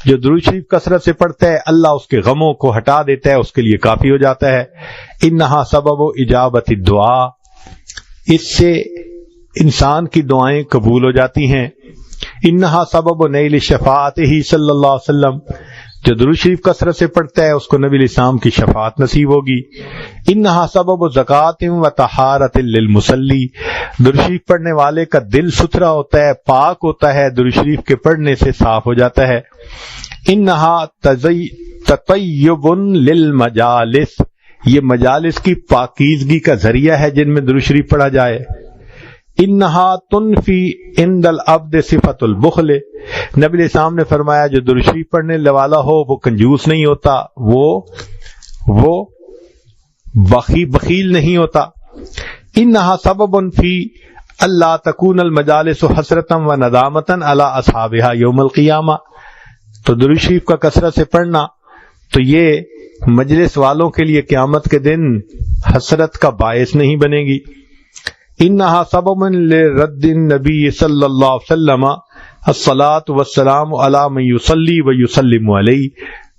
جو درود شریف کثرت سے پڑھتا ہے اللہ اس کے غموں کو ہٹا دیتا ہے، اس کے لیے کافی ہو جاتا ہے۔ انہا سبب اجابت الدعاء، اس سے انسان کی دعائیں قبول ہو جاتی ہیں۔ انہا سبب نیل شفاعتہ صلی اللہ علیہ وسلم، جو درود شریف کثرت سے پڑھتا ہے اس کو نبی علیہ السلام کی شفاعت نصیب ہوگی۔ انہا سبب زکوٰۃ و طہارۃ للمصلی، درود شریف پڑھنے والے کا دل ستھرا ہوتا ہے، پاک ہوتا ہے، درود شریف کے پڑھنے سے صاف ہو جاتا ہے۔ انہا تطیب للمجالس، یہ مجالس کی پاکیزگی کا ذریعہ ہے جن میں درود شریف پڑھا جائے۔ انہا تنفی عند العبد صفت البخل، نبی علیہ السلام نے فرمایا جو درود شریف پڑھنے والا ہو وہ کنجوس نہیں ہوتا، وہ بخیل نہیں ہوتا۔ انہا سبب فی اللہ تکون المجالس حسرتا و ندامتا علی اصحابہا یوم القیامہ، تو درود شریف کا کثرت سے پڑھنا تو یہ مجلس والوں کے لیے قیامت کے دن حسرت کا باعث نہیں بنے گی۔ انہا سبب لرد النبی صلی اللہ علیہ وسلم الصلاۃ والسلام علی من یصلی و یسلم علیہ،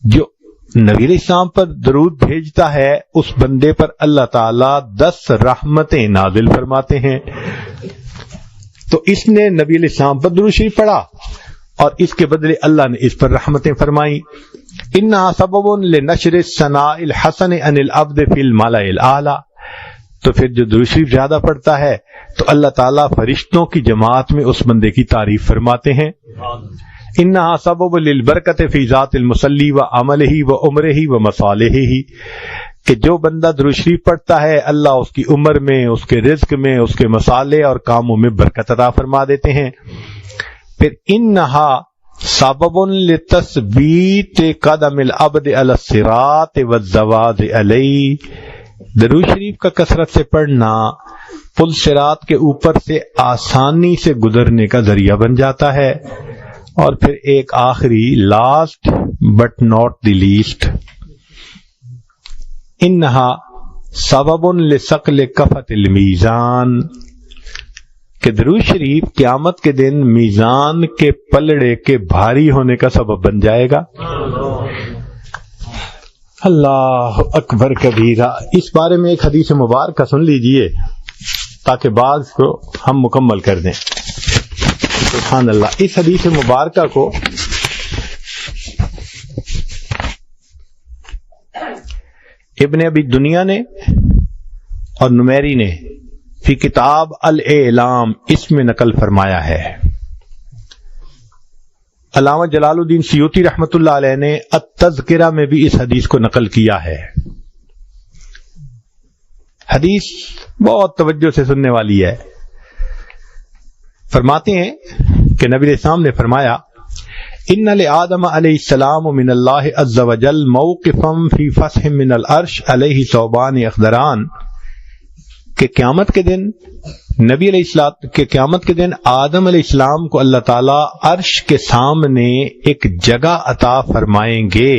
جو نبی علیہ السلام پر درود بھیجتا ہے اس بندے پر اللہ تعالیٰ 10 رحمتیں نازل فرماتے ہیں۔ تو اس نے نبی علیہ السلام پر درود شریف پڑھا اور اس کے بدلے اللہ نے اس پر رحمتیں فرمائی۔ انہا سبب لنشر الثناء الحسن عن العبد فی الملأ الاعلی، تو پھر جو درود شریف زیادہ پڑھتا ہے تو اللہ تعالیٰ فرشتوں کی جماعت میں اس بندے کی تعریف فرماتے ہیں۔ انہا سبب للبرکت فی ذات المصلی و عملہ و عمرہ و مصالحہ، کہ جو بندہ درود شریف پڑھتا ہے اللہ اس کی عمر میں، اس کے رزق میں، اس کے مسالے اور کاموں میں برکت عطا فرما دیتے ہیں۔ پھر انہا سبب لتثبیت قدم العبد علی الصراط والزواد علیہ، درود شریف کا کثرت سے پڑھنا پل صراط کے اوپر سے آسانی سے گزرنے کا ذریعہ بن جاتا ہے۔ اور پھر ایک آخری last but not the least, انہا سبب لثقل کفۃ المیزان، کہ درود شریف قیامت کے دن میزان کے پلڑے کے بھاری ہونے کا سبب بن جائے گا۔ اللہ اکبر کبیرہ۔ اس بارے میں ایک حدیث مبارکہ سن لیجئے تاکہ بعض کو ہم مکمل کر دیں۔ سبحان اللہ۔ اس حدیث مبارکہ کو ابن ابی دنیا نے اور نمیری نے فی کتاب الاعلام اس میں نقل فرمایا ہے۔ علامہ جلال الدین سیوطی رحمۃ اللہ علیہ نے التذکرہ میں بھی اس حدیث کو نقل کیا ہے۔ حدیث بہت توجہ سے سننے والی ہے۔ فرماتے ہیں کہ نبی علیہ السلام نے فرمایا ان لآدم علیہ السلام من اللہ عز وجل موقفا فی فسح من العرش علیہ ثوبان اخضران، کہ قیامت کے دن نبی علیہ السلام کے قیامت کے دن آدم علیہ السلام کو اللہ تعالیٰ عرش کے سامنے ایک جگہ عطا فرمائیں گے،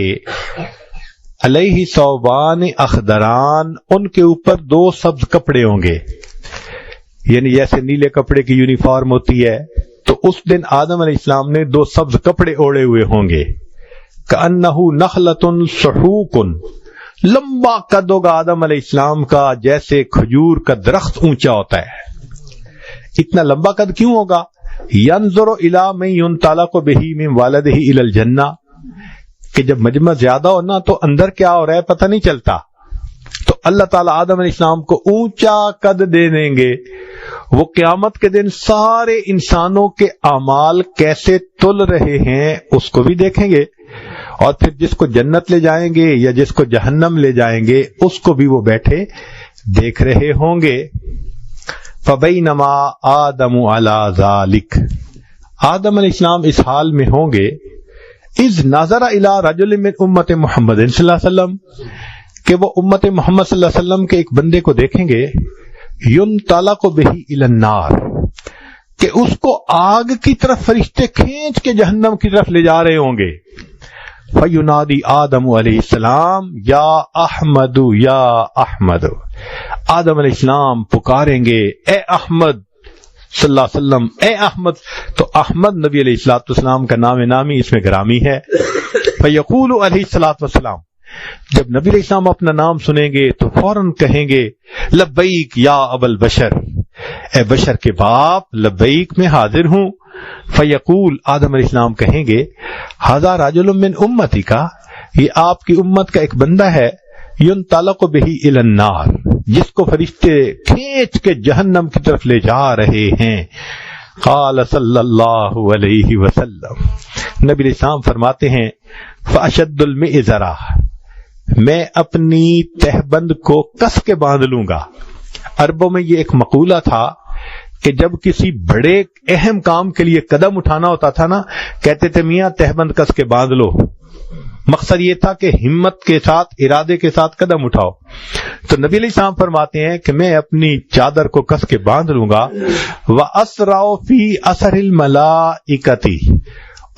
علیہ ثوبان اخضران، ان کے اوپر 2 سبز کپڑے ہوں گے، یعنی جیسے نیلے کپڑے کی یونیفارم ہوتی ہے تو اس دن آدم علیہ السلام نے 2 سبز کپڑے اوڑے ہوئے ہوں گے، کأنہ نخلۃ صحوق، لمبا قد ہوگا آدم علیہ السلام کا جیسے کھجور کا درخت اونچا ہوتا ہے۔ اتنا لمبا قد کیوں ہوگا؟ ینظر الی من ینطلق بہ من والدہ الی الجنہ، کہ جب مجمع زیادہ ہو نا تو اندر کیا ہو رہا ہے پتہ نہیں چلتا، تو اللہ تعالیٰ آدم علیہ السلام کو اونچا قد دے دیں گے۔ وہ قیامت کے دن سارے انسانوں کے اعمال کیسے تل رہے ہیں اس کو بھی دیکھیں گے، اور پھر جس کو جنت لے جائیں گے یا جس کو جہنم لے جائیں گے اس کو بھی وہ بیٹھے دیکھ رہے ہوں گے۔ فبینما آدم علی ذالک، آدم علیہ السلام اس حال میں ہوں گے، اذ نظر الی رجل من امت محمد صلی اللہ علیہ وسلم، کہ وہ امت محمد صلی اللہ علیہ وسلم کے ایک بندے کو دیکھیں گے، ینطلق بہ الی النار، کہ اس کو آگ کی طرف فرشتے کھینچ کے جہنم کی طرف لے جا رہے ہوں گے۔ فینادی آدم علیہ السلام یا احمد یا احمد، آدم علیہ السلام پکاریں گے اے احمد صلی اللہ علیہ وسلم، اے احمد۔ تو احمد نبی علیہ السلام کا نام نامی اس میں گرامی ہے۔ فیقول علیہ السلام، جب نبی علیہ السلام اپنا نام سنیں گے تو فوراً کہیں گے لبیک یا ابا البشر، اے بشر کے باپ، لبیک میں حاضر ہوں۔ فیقول، آدم علیہ السلام کہیں گے ھذا رجل من امتی کا، یہ آپ کی امت کا ایک بندہ ہے، ینطلق بہ الی النار، جس کو فرشتے کھینچ کے جہنم کی طرف لے جا رہے ہیں۔ قال صلی اللہ علیہ وسلم، نبی علیہ السلام فرماتے ہیں فاشد المئزرہ، میں اپنی تہبند کو کس کے باندھ لوں گا۔ عربوں میں یہ ایک مقولہ تھا کہ جب کسی بڑے اہم کام کے لیے قدم اٹھانا ہوتا تھا نا، کہتے تھے میاں تہبند کس کے باندھ لو۔ مقصد یہ تھا کہ ہمت کے ساتھ، ارادے کے ساتھ قدم اٹھاؤ۔ تو نبی علیہ السلام فرماتے ہیں کہ میں اپنی چادر کو کس کے باندھ لوں گا، وَأَسْرَعُ فِي أَثَرِ الْمَلَائِكَةِ،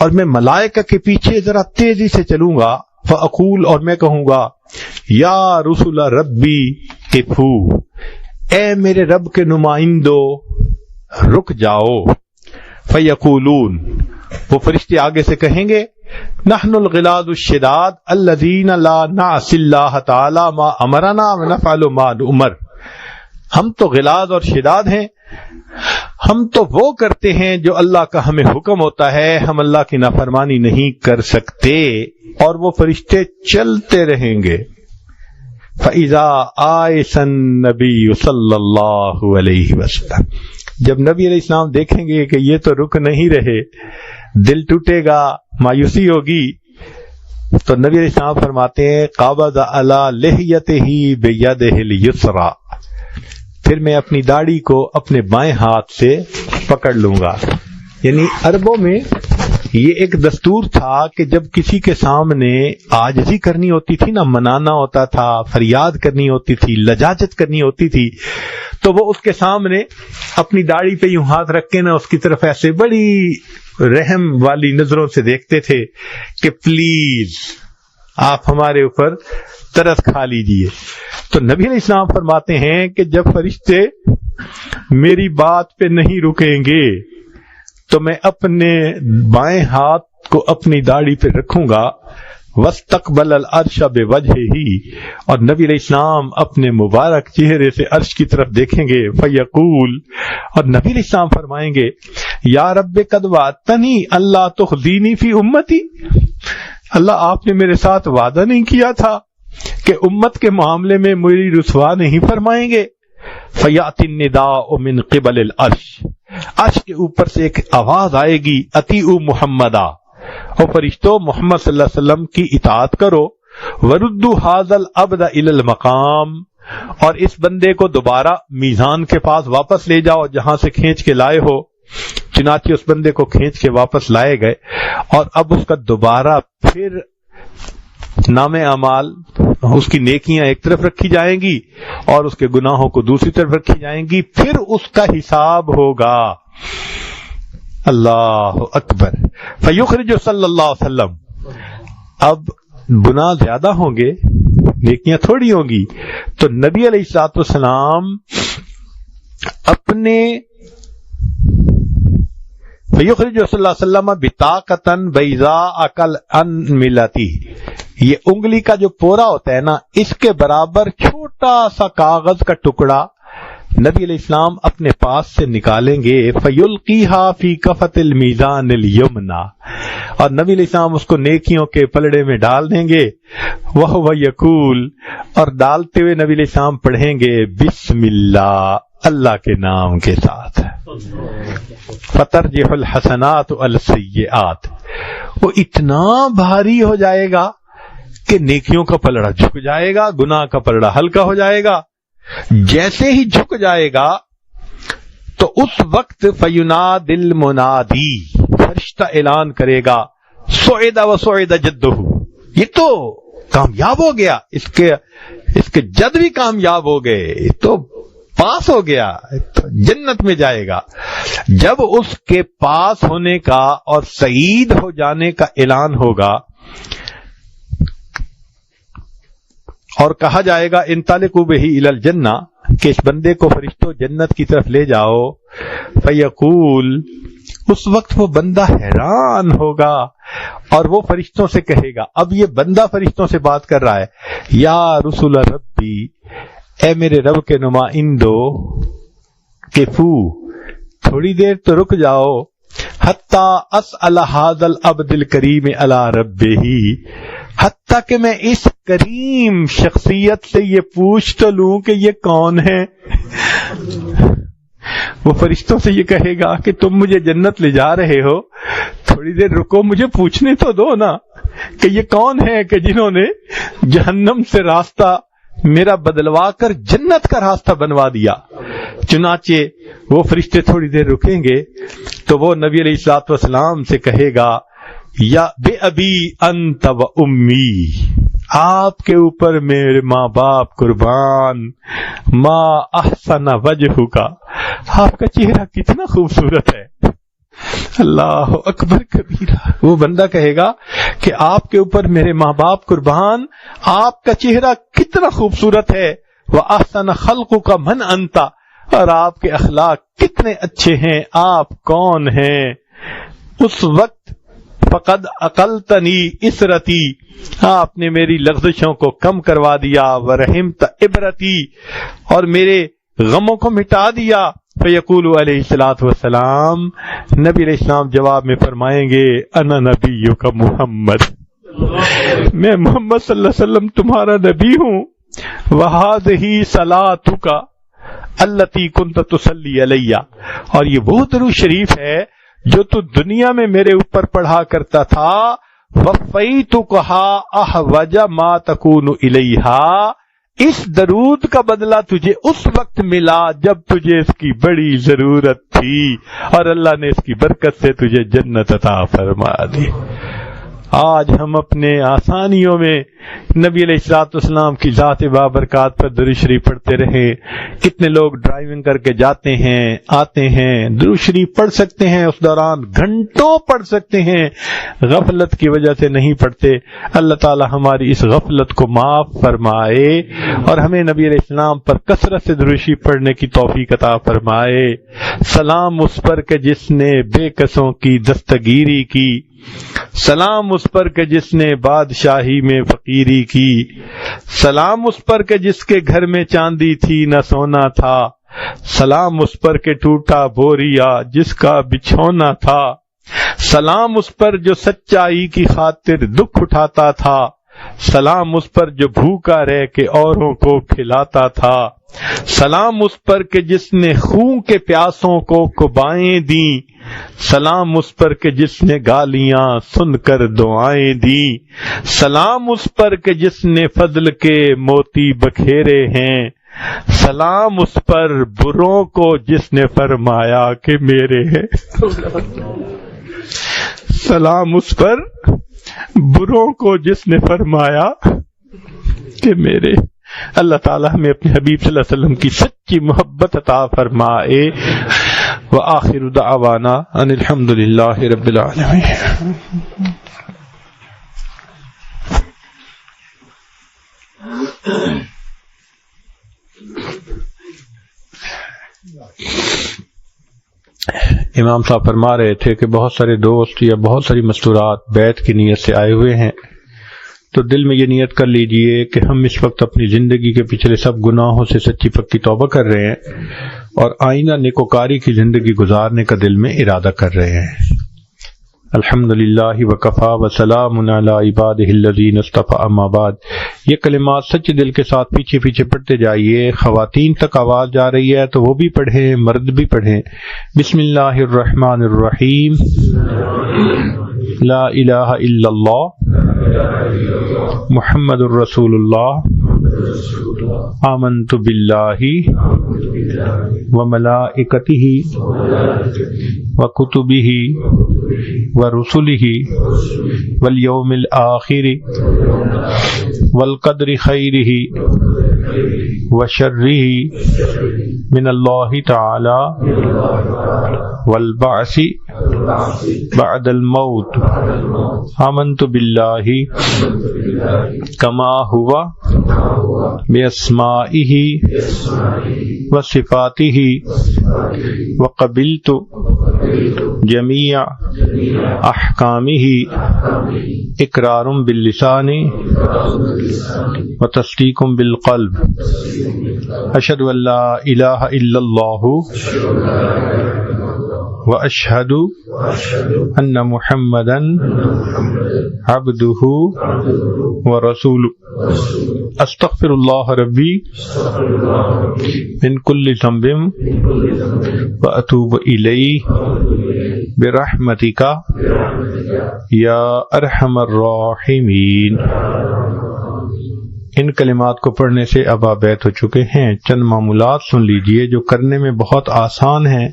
اور میں ملائکہ کے پیچھے ذرا تیزی سے چلوں گا، فَأَقُول، اور میں کہوں گا یا رسول ربی قفوا، اے میرے رب کے نمائندو رک جاؤ۔ فیقولون، وہ فرشتے آگے سے کہیں گے نحن الغلاظ الشداد الذین لا نعصی اللہ تعالی ما امرنا ونفعل ما نؤمر، ہم تو غلاظ اور شداد ہیں، ہم تو وہ کرتے ہیں جو اللہ کا ہمیں حکم ہوتا ہے، ہم اللہ کی نافرمانی نہیں کر سکتے۔ اور وہ فرشتے چلتے رہیں گے۔ فَإِذَا آئِسَ النَّبِيُّ صلی اللہ علیہ وسلم، جب نبی علیہ السلام دیکھیں گے کہ یہ تو رک نہیں رہے، دل ٹوٹے گا، مایوسی ہوگی، تو نبی علیہ السلام فرماتے ہیں قابض علی لحیتہ بیدہ الیسری، پھر میں اپنی داڑھی کو اپنے بائیں ہاتھ سے پکڑ لوں گا. یعنی عربوں میں یہ ایک دستور تھا کہ جب کسی کے سامنے عاجزی کرنی ہوتی تھی نا، منانا ہوتا تھا، فریاد کرنی ہوتی تھی، لجاجت کرنی ہوتی تھی، تو وہ اس کے سامنے اپنی داڑھی پہ یوں ہاتھ رکھ کے نا اس کی طرف ایسے بڑی رحم والی نظروں سے دیکھتے تھے کہ پلیز آپ ہمارے اوپر ترس کھا لیجئے. تو نبی علیہ السلام فرماتے ہیں کہ جب فرشتے میری بات پہ نہیں رکیں گے تو میں اپنے بائیں ہاتھ کو اپنی داڑھی پہ رکھوں گا، واستقبل العرش بوجہہ، اور نبی علیہ السلام اپنے مبارک چہرے سے عرش کی طرف دیکھیں گے، فیقول، اور نبی علیہ السلام فرمائیں گے یا رب قد وعدتنی اللہ تخزینی فی امتی، اللہ آپ نے میرے ساتھ وعدہ نہیں کیا تھا کہ امت کے معاملے میں میری رسوا نہیں فرمائیں گے. فیاتی النداء من قبل العرش، عرش کے اوپر سے ایک آواز آئے گی، اطیعوا محمدا، او فرشتو محمد صلی اللہ علیہ وسلم کی اطاعت کرو، وردوا ھذا العبد الی المقام، اور اس بندے کو دوبارہ میزان کے پاس واپس لے جاؤ جہاں سے کھینچ کے لائے ہو. چنانچہ اس بندے کو کھینچ کے واپس لائے گئے، اور اب اس کا دوبارہ پھر نام اعمال، اس کی نیکیاں ایک طرف رکھی جائیں گی اور اس کے گناہوں کو دوسری طرف رکھی جائیں گی، پھر اس کا حساب ہوگا. اللہ اکبر. فیخرج صلی اللہ علیہ وسلم، اب گناہ زیادہ ہوں گے، نیکیاں تھوڑی ہوں گی، تو نبی علیہ الصلوۃ والسلام اپنے فیخرج صلی اللہ علیہ وسلم بطاقۃ بیضاء کالانملۃ، یہ انگلی کا جو پورا ہوتا ہے نا، اس کے برابر چھوٹا سا کاغذ کا ٹکڑا نبی علیہ السلام اپنے پاس سے نکالیں گے، فیلقیھا فی کفۃ المیزان الیمنی، اور نبی علیہ السلام اس کو نیکیوں کے پلڑے میں ڈال دیں گے. وہو یقول، اور ڈالتے ہوئے نبی علیہ السلام پڑھیں گے بسم اللہ، اللہ کے نام کے ساتھ. فترجح الحسنات السیئات، وہ اتنا بھاری ہو جائے گا کہ نیکیوں کا پلڑا جھک جائے گا، گناہ کا پلڑا ہلکا ہو جائے گا. جیسے ہی جھک جائے گا تو اس وقت فینادی المنادی، فرشتہ اعلان کرے گا سعد وسعد جدہ، یہ تو کامیاب ہو گیا، اس کے جد بھی کامیاب ہو گئے، یہ تو پاس ہو گیا، تو جنت میں جائے گا. جب اس کے پاس ہونے کا اور سعید ہو جانے کا اعلان ہوگا اور کہا جائے گا انطلقوا بہ الی الجنہ، کہ اس بندے کو فرشتوں جنت کی طرف لے جاؤ، فیقول، اس وقت وہ بندہ حیران ہوگا اور وہ فرشتوں سے کہے گا، اب یہ بندہ فرشتوں سے بات کر رہا ہے، یا رسول ربی، اے میرے رب کے نمائندو، کفو، تھوڑی دیر تو رک جاؤ، حتی اسأل ھذا العبد الکریم علی ربہ، حتیٰ کہ میں اس کریم شخصیت سے یہ پوچھ تو لوں کہ یہ کون ہے. وہ فرشتوں سے یہ کہے گا کہ تم مجھے جنت لے جا رہے ہو، تھوڑی دیر رکو، مجھے پوچھنے تو دو نا کہ یہ کون ہے کہ جنہوں نے جہنم سے راستہ میرا بدلوا کر جنت کا راستہ بنوا دیا. چنانچہ وہ فرشتے تھوڑی دیر رکیں گے تو وہ نبی علیہ الصلوۃ والسلام سے کہے گا، یا بے ابی انت و امی، آپ کے اوپر میرے ماں باپ قربان، ما احسن وجہ کا، آپ کا چہرہ کتنا خوبصورت ہے. اللہ اکبر کبیرہ. وہ بندہ کہے گا کہ آپ کے اوپر میرے ماں باپ قربان، آپ کا چہرہ کتنا خوبصورت ہے، وَأَحْسَنَ خَلْقُكَ مَنْ أَنْتَ، اور آپ کے اخلاق کتنے اچھے ہیں، آپ کون ہیں. اس وقت فقد عقلتنی اسرتی، آپ نے میری لغزشوں کو کم کروا دیا، ورحمت عبرتی، اور میرے غموں کو مٹا دیا. فیقول علیہ الصلوۃ والسلام، نبی علیہ السلام جواب میں فرمائیں گے، انا نبیک محمد، میں محمد صلی اللہ علیہ وسلم تمہارا نبی ہوں. وہذہ صلاتک التی کنت تصلی علی، اور یہ وہ درود شریف ہے جو تو دنیا میں میرے اوپر پڑھا کرتا تھا. وفیتکھا احوج ما تکون الیہا، اس درود کا بدلہ تجھے اس وقت ملا جب تجھے اس کی بڑی ضرورت تھی، اور اللہ نے اس کی برکت سے تجھے جنت عطا فرما دی۔ آج ہم اپنے آسانیوں میں نبی علیہ الصلوۃ والسلام کی ذات بابرکات پر درود شریف پڑھتے رہے۔ کتنے لوگ ڈرائیونگ کر کے جاتے ہیں آتے ہیں، درود شریف پڑھ سکتے ہیں، اس دوران گھنٹوں پڑھ سکتے ہیں، غفلت کی وجہ سے نہیں پڑھتے۔ اللہ تعالی ہماری اس غفلت کو معاف فرمائے اور ہمیں نبی علیہ السلام پر کثرت سے درود شریف پڑھنے کی توفیق عطا فرمائے۔ سلام اس پر کہ جس نے بے کسوں کی دستگیری کی، سلام اس پر کہ جس نے بادشاہی میں فقیری کی، سلام اس پر کہ جس کے گھر میں چاندی تھی نہ سونا تھا، سلام اس پر کہ ٹوٹا بوریا جس کا بچھونا تھا، سلام اس پر جو سچائی کی خاطر دکھ اٹھاتا تھا، سلام اس پر جو بھوکا رہ کے اوروں کو کھلاتا تھا، سلام اس پر کہ جس نے خون کے پیاسوں کو قبائیں دیں، سلام اس پر کہ جس نے گالیاں سن کر دعائیں دیں، سلام اس پر کہ جس نے فضل کے موتی بکھیرے ہیں، سلام اس پر بروں کو جس نے فرمایا کہ میرے ہیں، سلام اس پر بروں کو جس نے فرمایا کہ میرے۔ اللہ تعالی ہمیں اپنے حبیب صلی اللہ علیہ وسلم کی سچی محبت عطا فرمائے۔ وآخر دعوانا ان الحمد للہ رب العالمین۔ امام صاحب فرما رہے تھے کہ بہت سارے دوست یا بہت ساری مستورات بیعت کی نیت سے آئے ہوئے ہیں، تو دل میں یہ نیت کر لیجئے کہ ہم اس وقت اپنی زندگی کے پچھلے سب گناہوں سے سچی پکی توبہ کر رہے ہیں اور آئینہ نیکوکاری کی زندگی گزارنے کا دل میں ارادہ کر رہے ہیں۔ الحمدللہ وکفا وسلام علی عبادہ الذین اصطفی، اما بعد۔ یہ کلمات سچے دل کے ساتھ پیچھے پیچھے پڑھتے جائیے، خواتین تک آواز جا رہی ہے تو وہ بھی پڑھیں، مرد بھی پڑھیں۔ بسم اللہ الرحمن الرحیم، لا الہ الا اللہ محمد الرسول اللہ، آمنت باللہ وملائکتہ وکتبہ ورسلہ والیوم الآخر والقدر خیرہ وشرہ من اللہ تعالی والبعث بعد الموت، آمنت باللہ کما ہوا باسمائہ وصفاتہ وقبلت جمیع احکامہ اقرار باللسان وتصدیق بالقلب، اشہد ان لا الہ الا اللہ واشہد ان محمدا عبدہ ورسولہ، استغفر اللہ ربی من کل ذنب واتوب الیہ برحمتک یا ارحم الراحمین۔ ان کلمات کو پڑھنے سے اب آپ بیت ہو چکے ہیں۔ چند معمولات سن لیجئے جو کرنے میں بہت آسان ہیں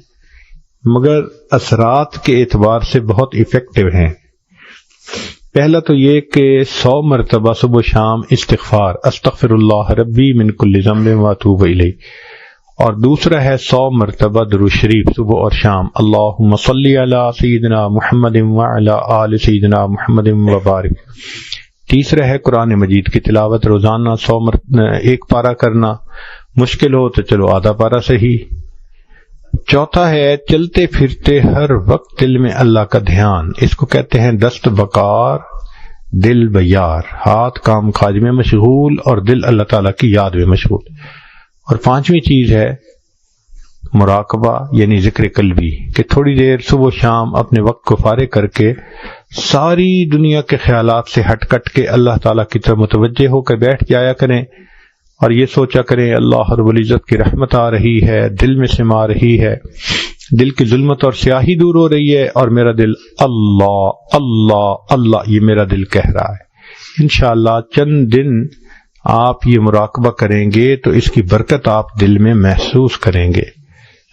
مگر اثرات کے اعتبار سے بہت ایفیکٹو ہیں۔ پہلا تو یہ کہ 100 مرتبہ صبح و شام استغفار، استغفر اللہ ربی من کل ذنب واتوب الیہ، اور دوسرا ہے 100 مرتبہ درود شریف صبح اور شام، اللہم صلی علی سیدنا محمد وعلی آل سیدنا محمد وبارک۔ تیسرا ہے قرآن مجید کی تلاوت، روزانہ 1 پارہ کرنا، مشکل ہو تو چلو آدھا پارہ صحیح۔ چوتھا ہے چلتے پھرتے ہر وقت دل میں اللہ کا دھیان، اس کو کہتے ہیں دست بکار دل بیار، ہاتھ کام کاج میں مشغول اور دل اللہ تعالیٰ کی یاد میں مشغول۔ اور 5ویں چیز ہے مراقبہ یعنی ذکر قلبی، کہ تھوڑی دیر صبح و شام اپنے وقت کو فارغ کر کے ساری دنیا کے خیالات سے ہٹ کٹ کے اللہ تعالیٰ کی طرف متوجہ ہو کر بیٹھ جایا کریں اور یہ سوچا کریں اللہ رب العزت کی رحمت آ رہی ہے، دل میں سما رہی ہے، دل کی ظلمت اور سیاہی دور ہو رہی ہے اور میرا دل اللہ اللہ اللہ یہ میرا دل کہہ رہا ہے۔ انشاءاللہ چند دن آپ یہ مراقبہ کریں گے تو اس کی برکت آپ دل میں محسوس کریں گے۔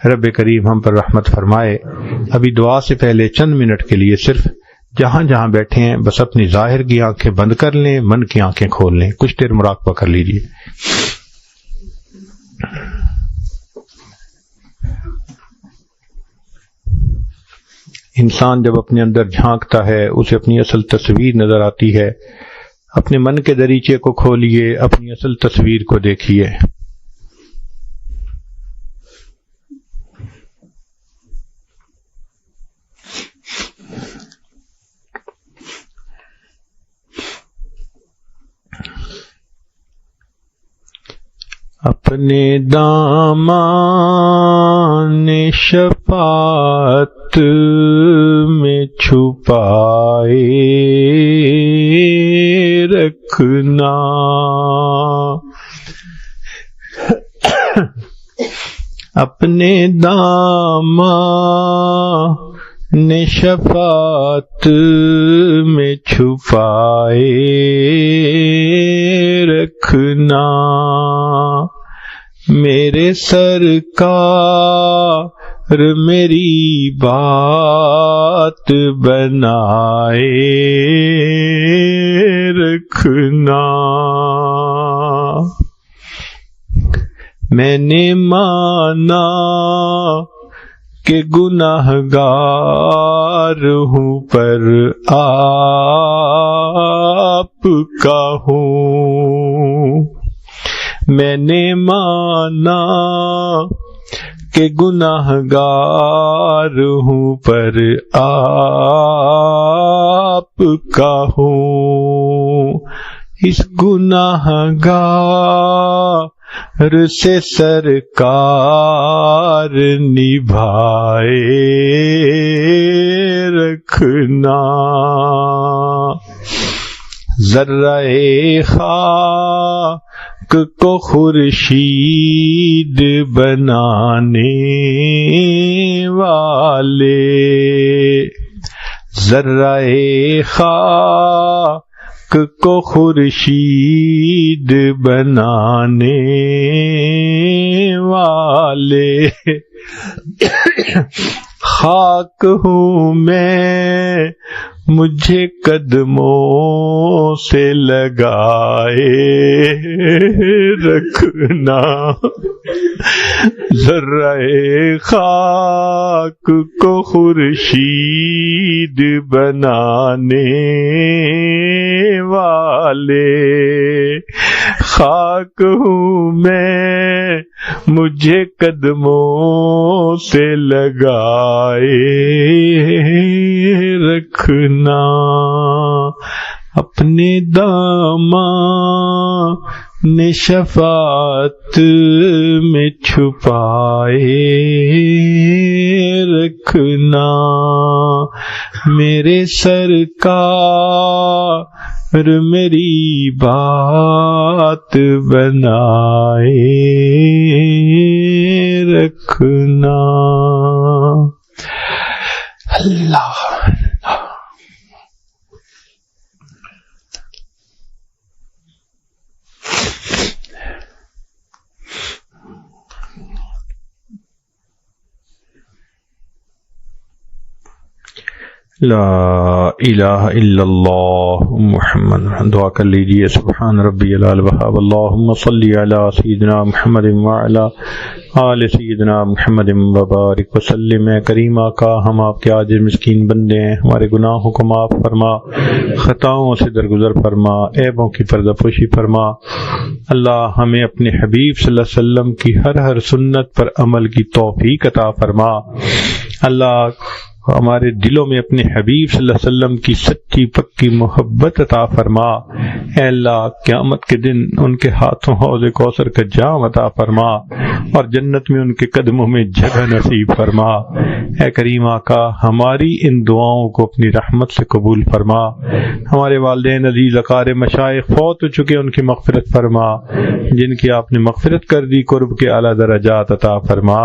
رب کریم ہم پر رحمت فرمائے۔ ابھی دعا سے پہلے چند منٹ کے لیے صرف جہاں جہاں بیٹھے ہیں بس اپنی ظاہر کی آنکھیں بند کر لیں، من کی آنکھیں کھول لیں، کچھ دیر مراقبہ کر لیجیے۔ انسان جب اپنے اندر جھانکتا ہے اسے اپنی اصل تصویر نظر آتی ہے۔ اپنے من کے دریچے کو کھولیے، اپنی اصل تصویر کو دیکھیے۔ اپنے دامان شفاعت میں چھپائے رکھنا، اپنے دامان شفاعت میں چھپائے رکھنا، میرے سرکار میری بات بنائے رکھنا، میں نے مانا کہ گناہگار ہوں پر آپ کا ہوں، میں نے مانا کہ گناہگار ہوں پر آپ کا ہوں، اس گناہگار سے سرکار نبھائے رکھنا، ذرہ خاک کو خورشید بنانے والے، ذرہ خاک کو خورشید بنانے والے، خاک ہوں میں مجھے قدموں سے لگائے رکھنا، ذرہ خاک کو خورشید بنانے والے، خاک ہوں میں مجھے قدموں سے لگائے رکھنا، اپنے دامان شفاعت میں چھپائے رکھنا، میرے سرکار میری بات بنائے رکھنا۔ اللہ لا الہ الا اللہ محمد، دعا کر لیجئے۔ سبحان ربی العلی وہاب، اللہم صلی علی سیدنا محمد وعلی آل سیدنا محمد وبارک وسلم۔ کریم آقا، ہم آپ کے عاجز مسکین بندے ہیں، ہمارے گناہوں کو معاف فرما، خطاؤں سے درگزر فرما، عیبوں کی پردہ پوشی فرما۔ اللہ ہمیں اپنے حبیب صلی اللہ علیہ وسلم کی ہر سنت پر عمل کی توفیق عطا فرما۔ اللہ ہمارے دلوں میں اپنے حبیب صلی اللہ علیہ وسلم کی سچی پکی محبت عطا فرما۔ اے اللہ قیامت کے دن ان کے ہاتھوں حوض کوثر کا جام عطا فرما اور جنت میں ان کے قدموں میں جگہ نصیب فرما۔ اے کریم آقا ہماری ان دعاؤں کو اپنی رحمت سے قبول فرما۔ ہمارے والدین عزیز اقارب مشائخ فوت ہو چکے ان کی مغفرت فرما، جن کی آپ نے مغفرت کر دی قرب کے اعلیٰ درجات عطا فرما۔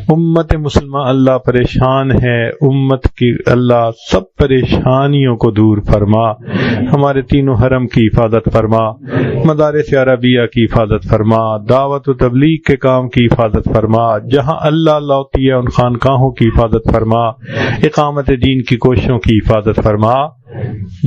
امت مسلمہ اللہ پریشان ہے، امت کی اللہ سب پریشانیوں کو دور فرما۔ ہمارے تینوں حرم کی حفاظت فرما، مدارس عربیہ کی حفاظت فرما، دعوت و تبلیغ کے کام کی حفاظت فرما، جہاں اللہ اللہ ہوتی ہے ان خانقاہوں کی حفاظت فرما، اقامت دین کی کوششوں کی حفاظت فرما۔